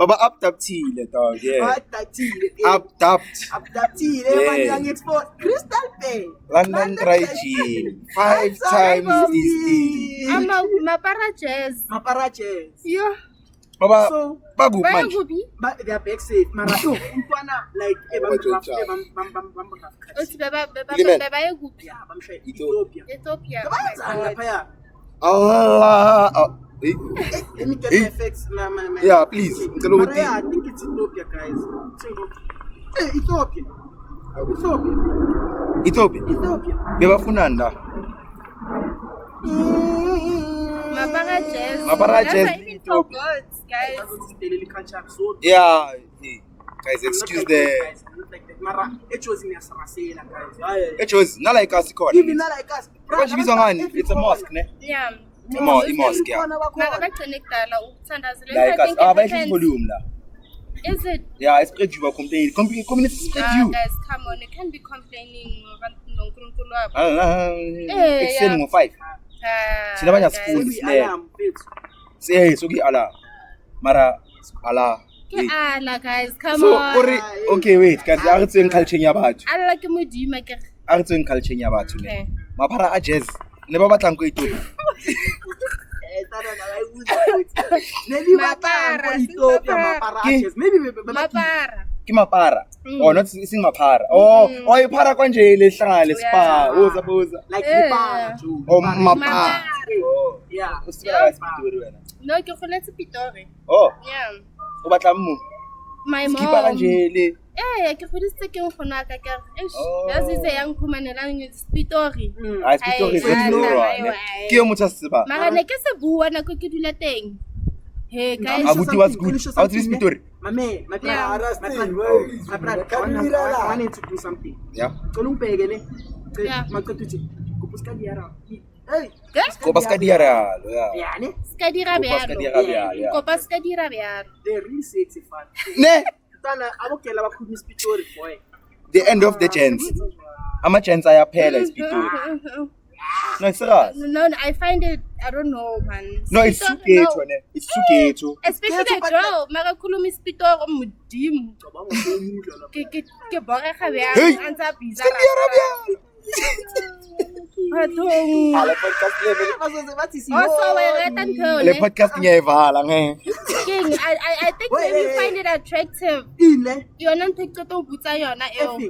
Baba abducted, dog. Yeah. Abducted. Crystal Bay. London Dry Gin. 5 times this thing. Mapara Jazz. Mapara Jazz. Yeah. Baba, So, Babu, Where man. would be? but they are back safe. Marato, like It's Baba Limen. Ethiopia. Ethiopia. Allah. Let me get my facts. Yeah, please. Maria, I think it's Ethiopia, guys. Hey, Ethiopia. Ethiopia. Bebafunanda. Mapara Jazz. Mapara Jazz. That's even for gods, guys. Yeah. Hey, guys, excuse the. It was not like us. Even not like us. It's a mosque, ne? Yeah. A mosque, yeah. Mara connectala ukuthandazela. Like us. Ah, but it's volume, la. Is it? Yeah, it's spread you are complaining. Community spread you. Guys, come on. You can't be complaining about nonkulunkulu wabo. It's selling 5. Sinabanya schools there. Say, so get Allah. Mara, Allah. Ke ala guys, come So, on. okay, wait, guys. I have to culture ya batho. Ala ke modimo ke. I have to culture ya batho Okay. ne. Mapara a jazz. Ne ba batlang go Ethiopia. Mapara. Ke mapara. Oh, not sing mapara. Oh, ipara kwanje lehlala spa. Uza. Like Nepal, too. Oh, mapara. Oh. Yeah. Usibala Pitori wena. No, ke goletse Pitori. Oh, Yeah. o batla mmo. My Skipa mom. kanje le. Ke godisitse ke nkgona ka ke. Oh. Yazi se yang khumanelang Pitori. A Pitori se Ai, no ai, ne. ai. Ke yo motho a se ba. Mara ne ke se bua nako ke dula teng. Hey guys, Abuti was good. Out this Pitori. My man, my Yeah. brother, I wanted to do something. Yeah. Yeah. Hey, Ko paska diara. Yeah. yeah, ne? ska dira Ko paska bjalo. diara yeah. Kopa ska dira bjalo. They're really sexy fun. Ne. Tana, abokela bakhuluma isipitori boy. The end of the chance. Ama chance ayaphela isipitori. No, it's serious. No, I find it, I don't know, man. No, it's too ghetto, ne. It's too ghetto. Especially the girl, mara khuluma isipitori modimo. Ke borega Hey! bjalo, antsa biza. Ska diara bjalo. Bathong. Ale podcast level. Also, we reta ntho Le ne. podcast ngiyayivala nge. King, I think maybe you find it attractive. Ile. Yona ntho ke tlo butsa yona eo. Efi.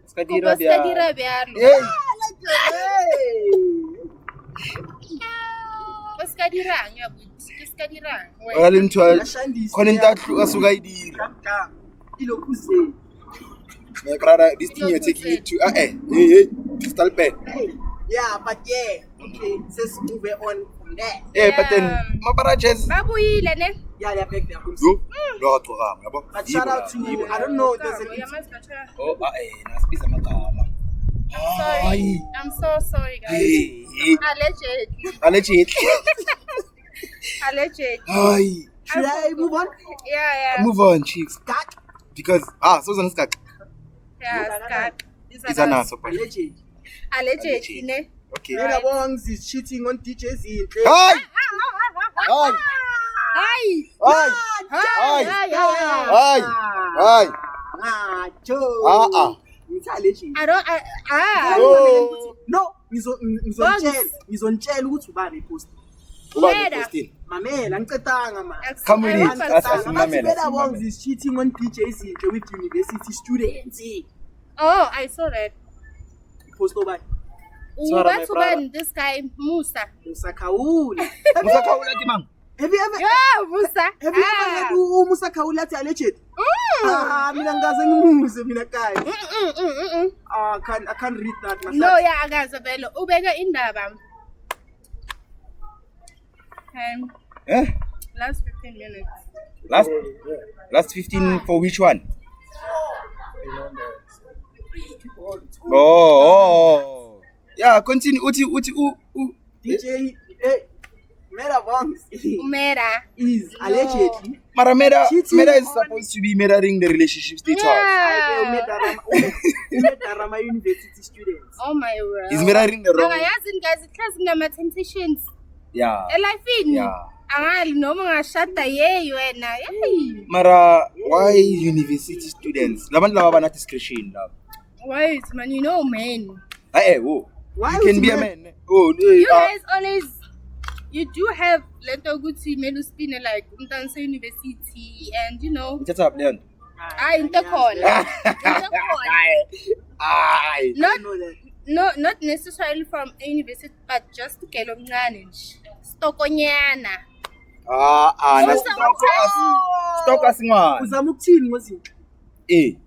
Ska Kopa dira ska dira bjalo. bjalo. Hey. Kopa ska ska dirang ya buti? Ke ska dirang. Wa le ntho Ashandisa. khona into asuka idira. Kam. Ilokuzeni. My brother, this thing you're taking it to hey, crystal pen. Hey. Yeah, but yeah. Okay, let's move on from there. Yeah, but then maparaches. Babuyile ne? Yeah, they're back there. Lo gatogama yabo. But shout out to you. I don't know. There's an Oh, nasibiza amagama. Sorry. I'm so sorry, guys. Hey, Allegedly. allegedly. Allegedly. Hi. Should I move on? Yeah. Move on, chiefs. Cut. Because so skak. Yeah, Scott. Is anaso pa. Alleged. Allegedly ne? Okay. Mela Bongs is cheating on DJs in. Hi. Hi. Hi. Hi. Hi. Hi. Ah, Joe. It's alleged. I don't No, ngizontshela ukuthi ubani ipost. Mera. Mamela ngicetanga man. Come with it. Mamela. Mela Bongs is cheating on DJs in with university students. Oh, I saw that. Post obani. Ubani this guy Musa. Musa Khawula. Musa Khawula ke mang? Have you ever Yeah, Musa. Have you ever heard Musa Khawula athi alleged? Mina ngaze ngimuze mina guys. I can't read that myself. No, yeah, akaze vele. Ubeka indaba. Last 15 minutes. Last 15 for which one? Oh. Yeah, continue. Uti. DJ Mera Bongs Mera. is allegedly Mara Mera Cheating is on- supposed to be mirroring the relationship status. Yeah. University students. Oh my word. He's mirroring the wrong. Akayazi guys, ikhasi nama temptations. Yeah. Elifini. Yeah. Angali noma ngashada yeyi wena. Hey. Mara, why university students? Labantu laba bana discretion laba. Wait, man, you know men. Whoa. Why You would can be a men- man. Oh, You guys always, you do have lento ukuthi melu spin like umntana se university and you know. What's up, Leon? Into khona. Into khona. Ay. Not know that. No, not necessarily from a university, but just gelo mncane nje. Stokonyana. Na stock asingwana. Uzama ukuthini ngozinto? Okay,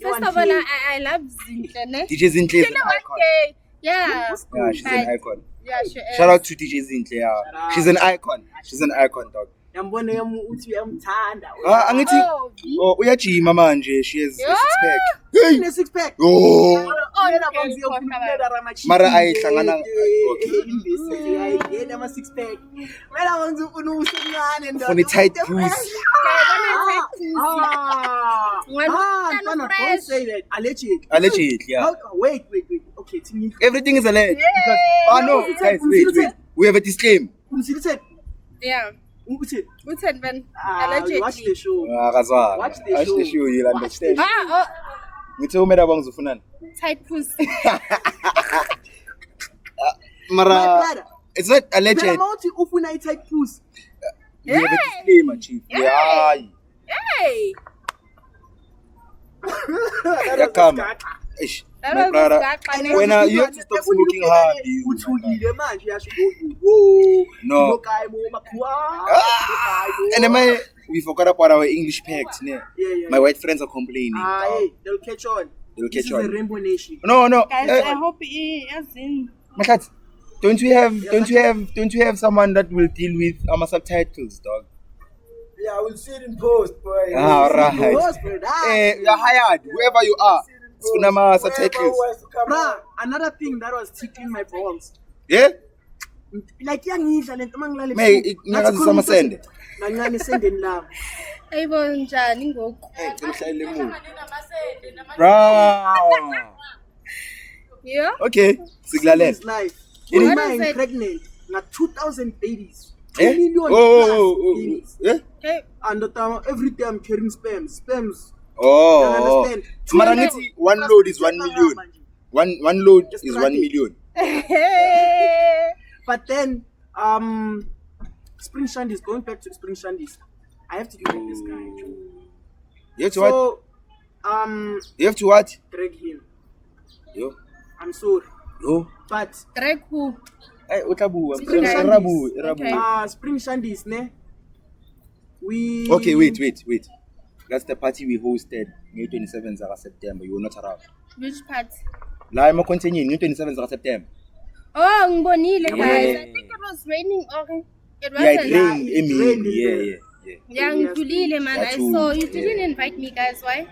first of all, I love Zinhle, ne? DJ Zinhle is an You know what, icon. okay. Yeah. Yeah, she's an icon. Yeah, she is. Shout out to DJ Zinhle. Yeah. She's an icon. She's an icon, dog. Yambona uthi uyamthanda. Angithi Oh, uyajima manje. She has a Yeah. six pack. Hey. Une six pack. Oh. Mera Bongs yokuphumela ramachini. Mara ayihlangana University ayigena ama six pack. Mera Bongs ufuna usemncane ndoda. Ufuna i-tight pussy. Don't say that. Allegedly. Allegedly, yeah. Wait. Okay, Timmy. Everything is alleged. Because, no, guys, wait. We have a disclaimer. Umsithe. Yeah. Uthi. Utheni ben? Watch the Allegedly. show. Akazwanga. Watch the Watch the show. show, you'll understand. Oh, Ngithe umela bangizofunani. tight pussy. My Mara, brother. it's not alleged. Phela mawuthi ufuna i-tight pussy. We have a disclaimer, chief. Yeah. Hey. Yakama. Ish. That My was brother. Gaga. When you have to stop smoking hard, you. Uthukile manje yasho wo. No. Guy mo makwa. And then we forgot about our English packs. Yeah. Yeah. My white friends are complaining. Hey, they'll catch on. They'll This catch is a on. rainbow nation. No. Guys, I hope he is in. Makat, don't you have someone that will deal with our subtitles, dog? Yeah, I will see it in post, boy. All right. You're hired, whoever you are. Funama subtitles. Bruh, another thing that was tickling my balls. Yeah? Like yangidla lento mangilale. May ngakazisa amasende. Nancane sendeni lami. Ayibona njani ngoku? Bro. Yeah? Okay, siglalela. It's life. It is- I'm pregnant. Na 2,000 babies. 2 Eh? million Oh. plus babies. Yeah? Okay. And every day I'm carrying spams. You Oh. understand? Mara ngithi one load is 1 million. One load is 1 million. But then, Spring Shandies, going back to Spring Shandies, I have to drag this guy. You have to what? So, You have to what? drag him. Yo. I'm sorry. Yo. But Drag who? Hey, utabu. Spring Rabu. Okay. Spring Shandies, ne? We. Okay, wait. That's the party we hosted May 27th of September. You were not around. Which part? La, I'm continuing. May 27th of September. Oh, ngbonile guys. Yeah. I think it was raining or it Yeah, it wasn't. rained. it rained, Yeah. Yeah, ngidlulile man. That's I true. saw you didn't invite me guys. Why?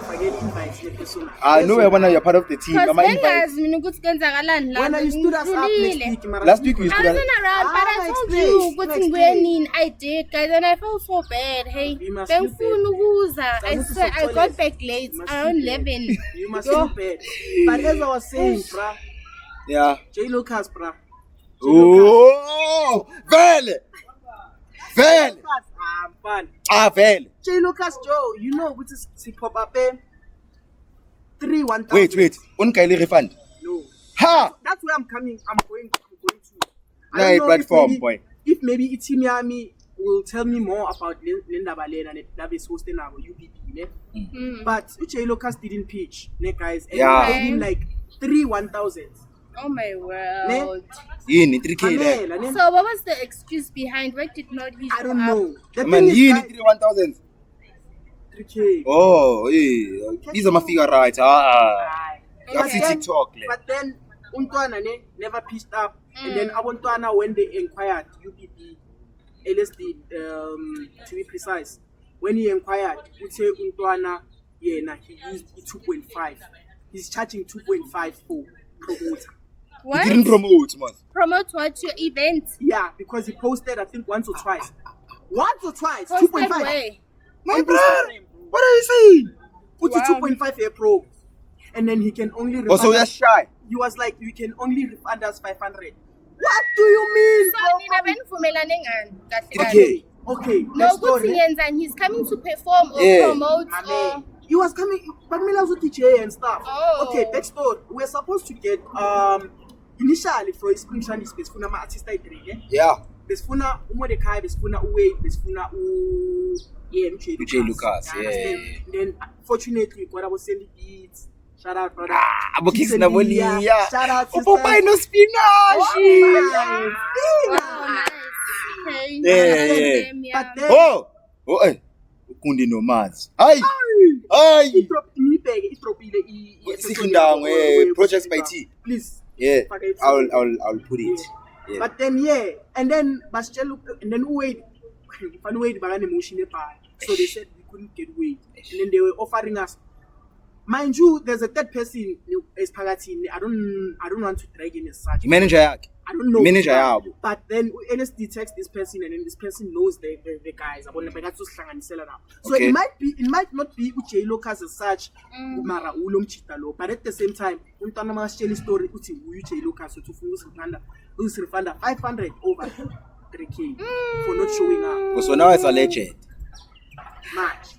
Forget invites, ne, person. No, you're part of the team. Because Am I then invited? guys, mina ukuthi kwenzakalani la. When you stood us up next week, Mara. Last week we I stood wasn't at... around, but I told you ukuthi ngiwenini. I did, guys, and I felt so bad. Hey, You must feel bengifuna ukuza. I must swear, feel I got bad. back late You must around feel bad. 11. You must Yo. feel bad. But as I was saying, bruh, Yeah. J Lucas, bruh. Oh! Vele! Fun. Vele! J Lucas, Joe, you know what is pop up 3-1,000. Wait. Unkaili refund. No. Ha! That's where I'm going to. I Nah, don't know platform, if maybe, boy. If maybe Itimiami will tell me more about Linda Balena and that is hosting our UBB, ne? But J Lucas didn't pitch, ne, guys. And Yeah. he paid him like 3-1,000. Oh my world. Yini 3K there. Amela, ne? So what was the excuse behind? Why did not he I show don't up? know. The Man, thing is, yini guys, 3,000. 3K. Oh, yeah. These are my figure right. That's Okay. TikTok. But then Untwana never pitched up, and then Abontwana, when they inquired UBB, LSD, to be precise, when he inquired, would say Untwana, he used 2.5. He's charging 2.5 for promoter. What? He didn't promote, man. Promote what? Your event? Yeah, because he posted, I think, once or twice. Once or twice, Posted 2.5. where? My brother, what are you saying? Put Wow. 2.5 a pro, and then he can only refund Oh, so you're us. shy. He was like, you can only refund us 500. What do you mean? So bro? nina benivumelane ngani? Kahle kahle. Okay, okay. No, Next good story. thing and he's coming to perform or Yeah. promote Amen. or He was coming, but me loves DJ and stuff. Oh. Okay, backstory. We're supposed to get initially for Spring Shandy space for my artist I3, Yeah. besifuna uMordecai, besifuna uWade, besifuna UJ Lucas, You yeah. understand? Then fortunately, God was sending beats. Shout out, brother. Abo kicks na Kiselia. bolia. Shout out, Popeye no spinach. wow, nice. Okay. Yeah. But then Oh, Ukundi no Maz. Ay. it dropile Sikindang, projects by T. Please. Yeah. Fuck it. I'll put it. Yeah. But then and then wait, so they said we couldn't get weight, and then they were offering us. Mind you, there's a third person is Pagati. I don't want to drag him as such. Manager yakhe. I don't know. Manager yabo. But then LSD texts this person, and then this person knows the guys. So Okay. it might not be J Lucas as such, Mara Ulom Chitalo, but at the same time, Untana Shelly story, Uti J Lucas, so to refund 500 over 3K for not showing up. So now it's a legend. Much.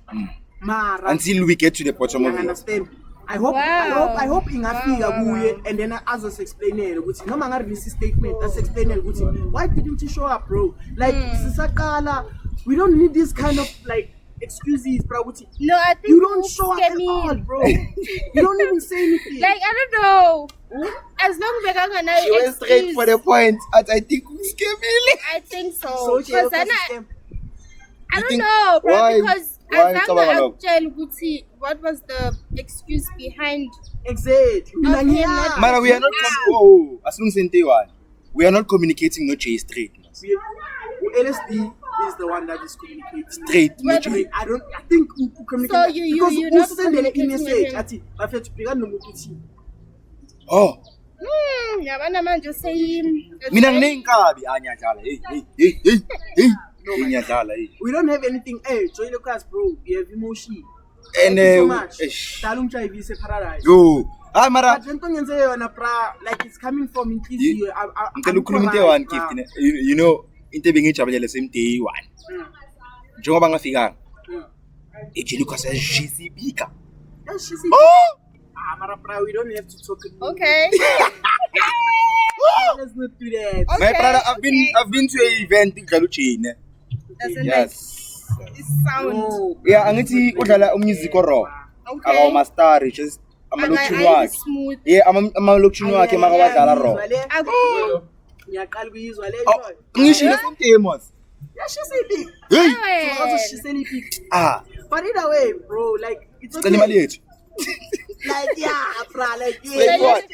Mara. Until we get to the bottom I of it. understand. I hope ingafika kuye, and then as us explain ukuthi noma nga release statement that's explaining ukuthi why didn't you show up, bro? Like sisaqala, we don't need this kind of like excuses, bro. Ukuthi No, I think you don't show up scare at me. all, bro. You don't even say anything. Like I don't know. As long as we're gonna She went straight for the point. And I think we scare me. I think so. so Because then I don't think- know, bro. why- Because why as Cabanga long Love? as Gucci, what was the excuse behind? exactly. Okay, not- Mara, we are not. As soon as we are not communicating no J straight. LSD is the one that is communicating. Straight. No Wait, J. I think we communicate So you because not send an communicating with message him? ati bafethu bhekana nomuntu. Oh. Yabana manje saying Mina nginenkabi anyadala. Hey. Ngiyadala hey. We don't have anything. Hey, Joy Lucas, bro, we have emotion. And Thank you so much. eish. Dala umjayivi se paradise. Yo. Ah Mara, But lento ngenze yona bra, like it's coming from inhliziyo. ngicela ukukhuluma into one gift ne. You know, into ebengijabulele same day one. Njengoba ngafikanga. J Lucas yajizibika. Oh! Mara bra, we don't have to talk. okay. Let's not do that. My Okay, brother, okay. I've been to an event in Galuchine. Doesn't Yes. this sound No. Yeah, angithi udlala umusic oro. okay? Akaw master just amalokishini Akayi wakhe. smooth. Yeah, amalokishini wakhe maka badlala wrong. Ngiyaqala ukuyizwa le Oh, ngisho lesentemos. yashisile Hey. uzoshisela ipic Ah, but either way bro like it's cela imali yethu. like yeah bro like Wait, what?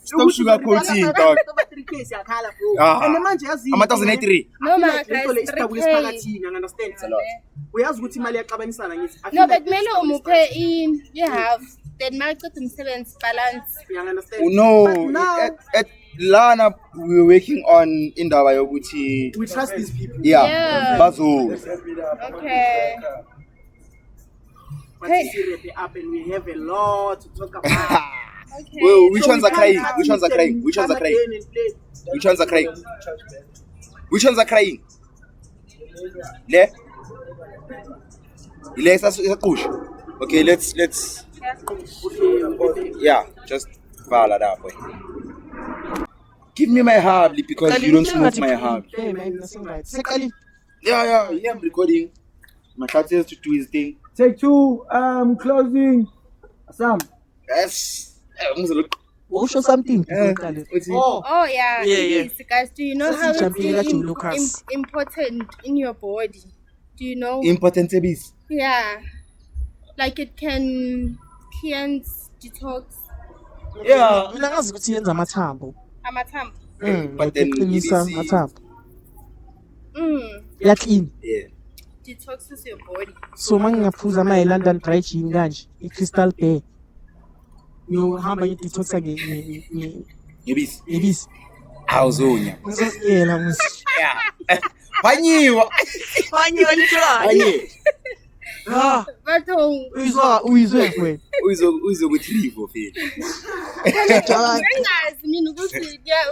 Stop sugarcoating, dog. 3k siyakhala bro Ah. and manje yazi 1003. No, ma, guys, guys 3K. isiphakathini you understand uyazi ukuthi imali yaxabanisana ngithi I feel No, like but kumele umuphe you have then maqeda umsebenzi balance. you understand Oh, no, but now at Lana we're working on indaba yokuthi we trust these people Yeah. bazo. Okay. but Hey. see rep up and we have a lot to talk about Okay. Well, which So ones we are crying? can't Which ones are crying? Which ones are come crying? again and play. Which ones are crying? Which ones are crying? Le? Le isaqusha. Okay, let's yeah, just vala that boy. Give me my hub because you don't smoke my hub. Hey man, that's all right. Sekali. Yeah, I'm recording. My cat says to do his thing. Take 2, closing. Sam. Yes. We'll show something. Oh, Oh yeah, Yeah, it yeah. is, guys. Do you know Sisi how it's jumping like you, Lucas. important in your body? Do you know? Important service. Yeah, like it can cleanse, detox, Yeah. Mina ngazi ukuthi yenza amathambo. amathambo. But then iqinisa EBC amathambo. Yeah. Clean. Yeah. Detoxes your body. So mangingaphuza ama London dry gin kanje, iCrystal Bear. Ngiyohamba ngidetoxa Yebisi. ngebisi. Awuzonya. Ngizosiyela musi. Yeah. Banyiwa. Banyiwa nitry. Banyiwa. Ah, But uyizwe wena. Uzokuthrivo phela. angazi mina ukuthi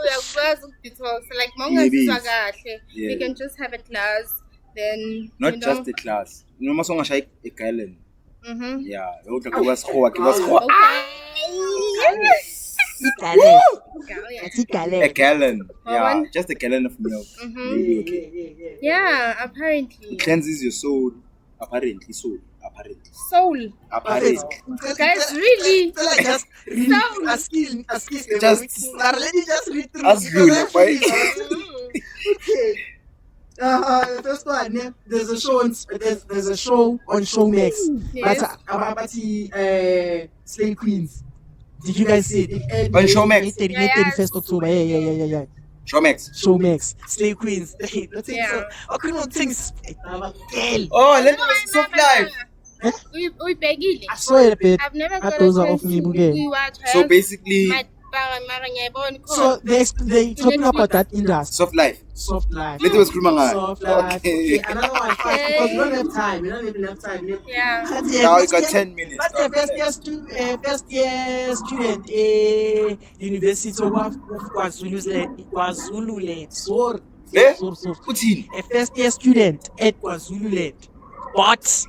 uyakwazi ukudetox like mawungazizwa kahle Yeah. you can just have a glass then Not you know, just the class. Noma songashaya igallon. mhm. Yeah, lokho kwasikhowa kwasikhowa. Igale. Yeah. Athi igale. A gallon. Yeah, One. just a gallon of milk. Mhm. You'll be okay. Yeah, apparently. It cleanses your soul. Apparently, soul. Apparently. Soul. Apparently. Guys, really? Just Sound. asking. Just- let me just read through. Ask good, right? Okay. First one, yeah, there's a show on Showmax. Yes. But about Slay Queens. Did you guys see it? It aired On Showmax? 31st October. Yeah. Showmax. Showmax. Slay Queens. Yeah. I couldn't think. Girl. Oh, let me soft life. Uyibhekile? I saw it a bit. I've never I got a thought chance of me, to Bugel. watch her. So basically, Mara ngiyayibona So ikhona. they talking about that industry. soft life. Soft life. Let us scream on Soft life. Okay. Okay, another one fast because we don't have time. We don't even have time. Yeah. Now you got 10 minutes. But the first year student, University of KwaZulu-Land. Sorry. Eh? Sorry. Uthini? A first year student at KwaZulu-Land. But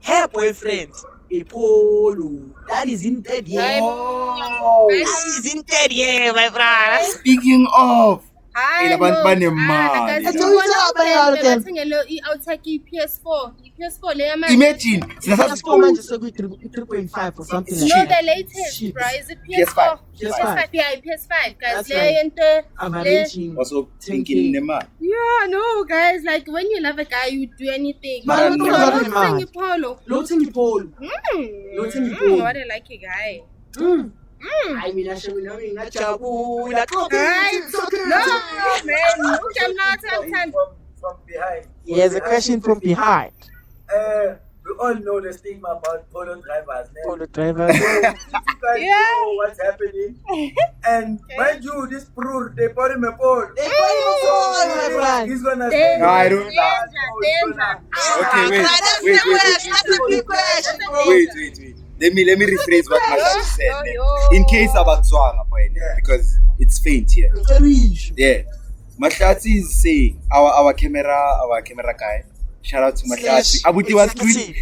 her boyfriend, a Polo, that is in third year. Oh. That is in third year, my brother. Speaking of, Hayi labantu no. banemali. Guys, Athi ngibona uyisaba uBhele yalo, bathengele i-Outtake i-PS4. I-PS4 le yamanje. imagine. Just for manje sekuyi 3.5 or something like No, that. the latest, Shit. bro. Is it PS5. PS4? PS5, yeah, PS5, guys. That's Le right. yento. I'm le- arranging. Also thinking nemali. Yeah, no, guys. Like when you love a guy, you do anything. Mara So, no, mara don't no. sing Polo. Lothengi Polo. Lothengi Polo. What a lucky guy. I mean, I should know me. Ngajabula. Right? No, man. I'm not sometimes. From behind. He has a question from behind. We all know the stigma about polo drivers. né? Polo driver. You guys Yeah. know what's happening. And mind you, this Prur, they bought him a pole. my friend. He's gonna Danger, say, I don't- danger. Okay, wait. Let me rephrase what Masha said. In case abazwanga because it's faint here. Yeah. Mahlati is saying our camera guy. Shout out to Mahlati. Abuti was tweet.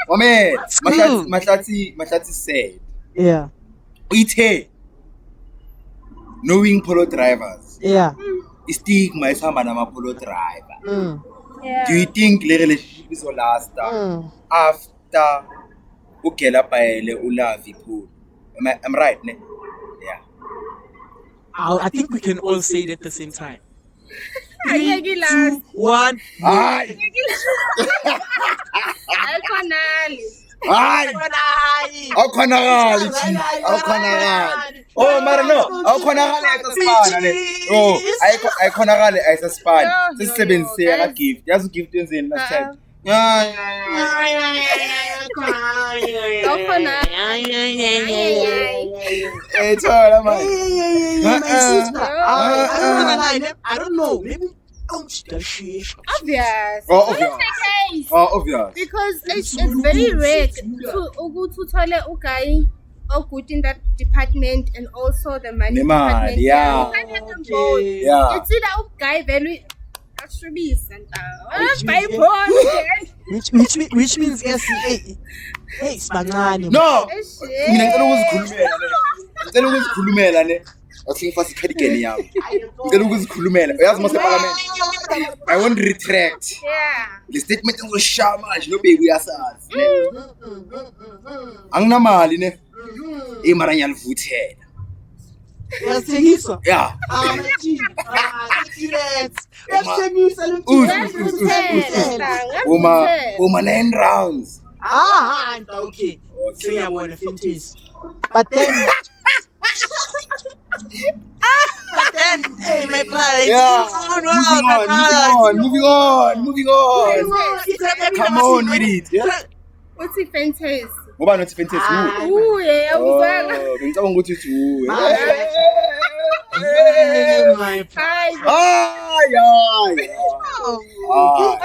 Oh man, Mahlati said, Yeah. "Ithe knowing polo drivers, Yeah. stigma isihamba nama polo driver. Mm. Yeah. Do you think le relationship is last Mm. after ugela bhayele ulavi pool. I'm right, ne? Yeah. I think we can all say it at the same time. Ayeke last. 1. Hayi. Ayikhonali. Hayi. Awukhonakali. Awukhonakali. Oh, mara no. Awukhonakali ayisasifana le. Oh, ayikhonakali ayisasifana. Sisebenzise aka gift. Yazi gift yenzeni last time. Thola man. My sister. I don't know. Maybe Obvious. Oh, What is obvious. the case? Oh, obvious. Because it's very rare to tell a guy or good in that department and also the money Nemali, department. yeah. You can't have them both. Yeah. It's either a guy value. Actually, Santa. Which means yes, hey, Spangani. No. Mina ngicela ukuzikhulumela ne. Athi ngifasa icardigan yami. Ngicela ukuzikhulumela. Uyazi mase parliament. I won't retract. Yeah. Le statement ngishaya manje no baby uyasazi. Anginamali ne. Mara ngiyalivuthela. Yathengisa. Yeah. Uma 9 rounds. Okay. So yeah, one of it. But then hey, my brother. Yeah. Moving on. Come on with it. Yeah. What's the fantasy? Ngoba not fantasy. Ooh, yeah, uzwala. Ngicabanga ukuthi uthi My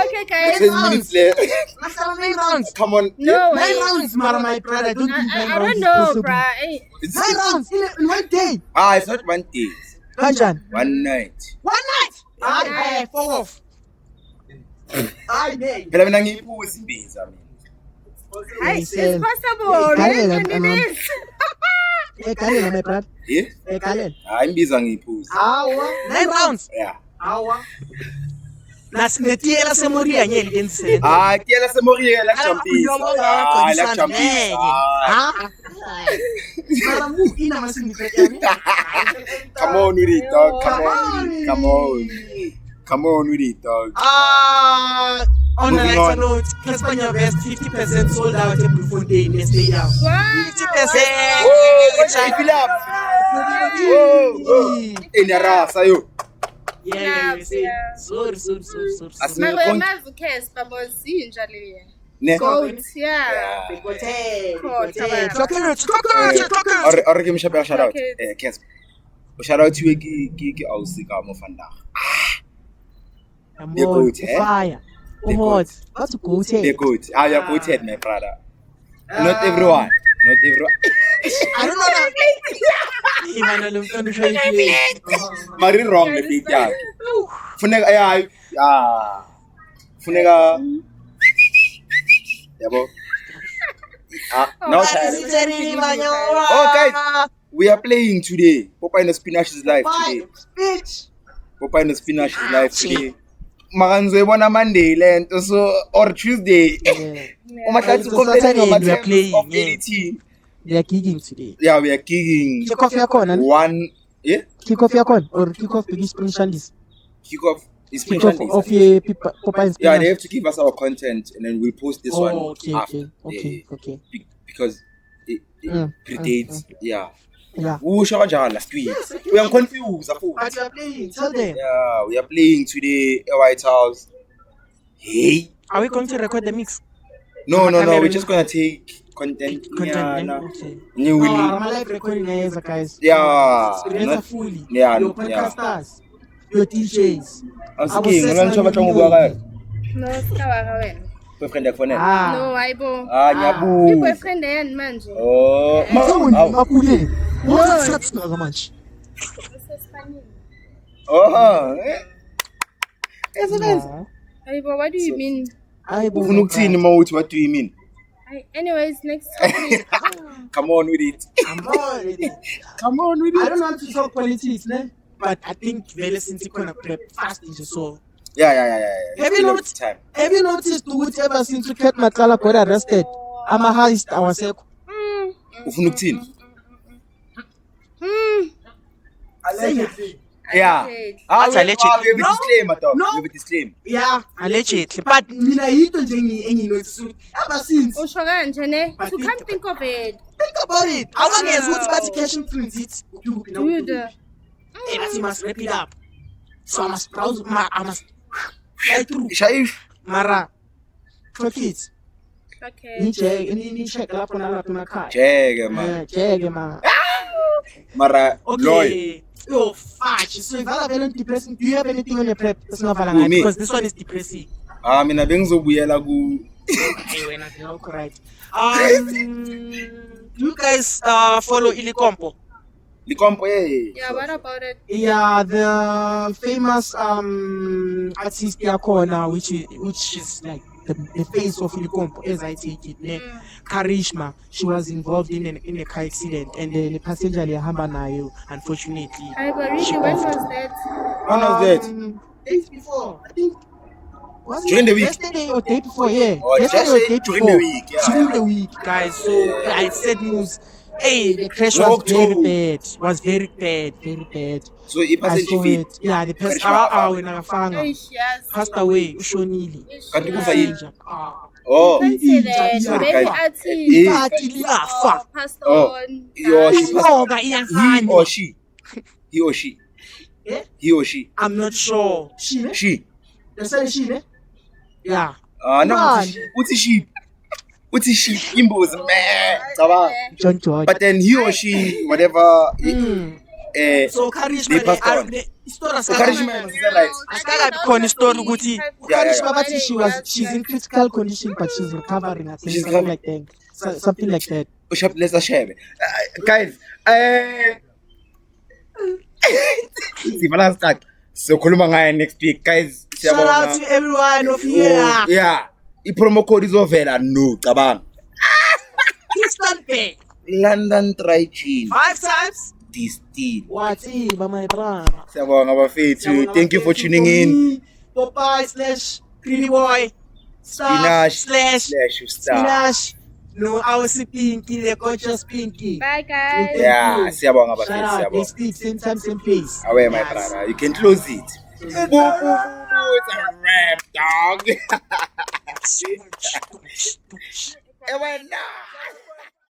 Okay, guys. 10 minutes left. 9 rounds. Come on. No, 9 rounds, my brother. I don't think 9 I rounds don't is know, possible. bruh. It's 9 rounds in one day. it's not 1 day. Kanjan. 1 night. 1 night. I fall off. Phela mina ngiyiphuza imbiza mina. It's possible. Hey, Kalela, my brother. Yeah? Hey, Kalela. Imbiza ngiyiphuza. 9 rounds. Yeah. Nasinetiela semoria nyeli kenzisele. Kuyela semoria la champisa. La champisa. Come on with it, dog. Come on with it, dog. On a Moving lighter on. note, Caspania West 50% sold out at Bloemfontein in stadium. 50%. Keep it up. In your ass, ayo. Yeah, sorry. Mawe mazi Casper bozinja le. Ne. Goat, yeah. Or give me a shout out. Okay. Kes. Shout out to you, ki ausika mo vandag. They're good, eh? Fire. They're What? What's good? They're good. You're good, my brother. Not everyone. I don't know that. Mari wrong the beat yakhe. Funeka funeka yabo. Now Oh guys, we are playing today. Popeye no Spinach is live today. Popeye no Spinach is live today. Makanzoyibona Monday lento so or Tuesday. Umahlathi Saturday we are of playing. LT. We are gigging today. Yeah, we are kicking Kick-off yakona. one. Yeah, Kick-off yakona or kick-off big Spring Shandies. kick-off is Kick-off Spanish. of your Popeye. Yeah, they have to give us our content and then we'll post this one Okay. after. Because it predates. Yeah. Yeah. Usha kanjani last week? We are confused. But we are playing. Tell them. Yeah, we are playing today at White House. Hey. Are we going to record the mix? No. We're just gonna take content. Okay. New Willy. I'm live recording guys. Yeah. Experience fully. Yeah, Your podcasters. Your DJs. I'm speaking. Ngilontsha batho ngubaka. No, sikawaka wena. Boyfriend yakho na. No, hayibo. Nyabu. Boyfriend yami manje. Oh. Makule. What is that manje? Oh. Hayibo, what do you mean? Ufuna ukuthini mawuthi what do you mean? Anyways, next topic. Come on with it. Come on with it. I don't want to talk politics, ne? But I think very since you're gonna prep fast into so. Yeah. Have you noticed? Have you noticed whatever since Cat Matlala got arrested? ama-heist awasekho. ufuna ukuthini? Allegedly. Yeah. That's allegedly. We have a disclaimer, dog. No. We have a disclaimer. Yeah, Allegedly. But mina yinto nje enginothisa ever since Usho kanje ne? But You think can't think of it. think about it awangezi ukuthi bathi cash and transit Dude. but you must wrap it up. So I must browse. I must fly through. Shaif. Mara, for kids. Okay. Ni check lapho nalapho emakhaya. Jeke, man. Jeke ma. Mara, Lloyd. Okay. Yo, fudge. So if I have anything depressing, do you have anything on your prep? That's not Who, valid me? because this one is depressing. Mina bengizobuyela ku Hey, when I feel correct. You guys follow Ilikompo? Likompo eh. Yeah, what about it? Yeah, the famous artist Yakona, which is like the face of Ilikompo, as I take it. Ne? Karishma, she was involved in a car accident, and the passenger lihamba nayo, unfortunately. I but really, when was that? When was that? days before I think was During the week. Yesterday or day before, yeah. Oh, Yesterday just or day during before. the week, yeah. During the week, guys. So I said news. Hey, the crash No, was very October. bad. Was very bad, very bad. So i I passenger saw fee. it. Yeah, the person Karishma when Nagafanga Yes. passed away. Ushonili. Kanti kufa Yeah. yini? Ah. Oh. Can't say that. Sorry, Maybe guys. artist. Eh. Kati liyafa. Passed Oh. on. Yo, she passed- Inyoka He iyafana. or she? He or she? Yeah. He or she? I'm not sure. she ne She. they say she ne Yeah. No, Man. what's she? What's she? Imbo's man. Saba. John George. But then he or she, whatever. So Karishma, They passed on. Istora So Karishma was right. Asikabi khona isitori ukuthi Yeah, yeah, Karishma yeah. bathi she's in critical condition but she's recovering. I think She's something recovering. like that. Something like that. Let's share. Guys, start. So khuluma ngayo next week, guys. Shout out to everyone of here. Yeah. I-promo code izovela no, cabanga. Instant pay. London Dry Gin 5 times. Distill. What's it, my brother? Siyabonga bafethu. Thank you for tuning in. Popeye / Pretty Boy. Spinach Slash slash star. Spinach. No, I was Pinky, the gorgeous Pinky. Bye, guys. Yeah, siyabonga Shout bafethu, out. siyabonga. Next week, same time, same place. Away, my Yes. brother. You can close it. It's a wrap, dog. Nah.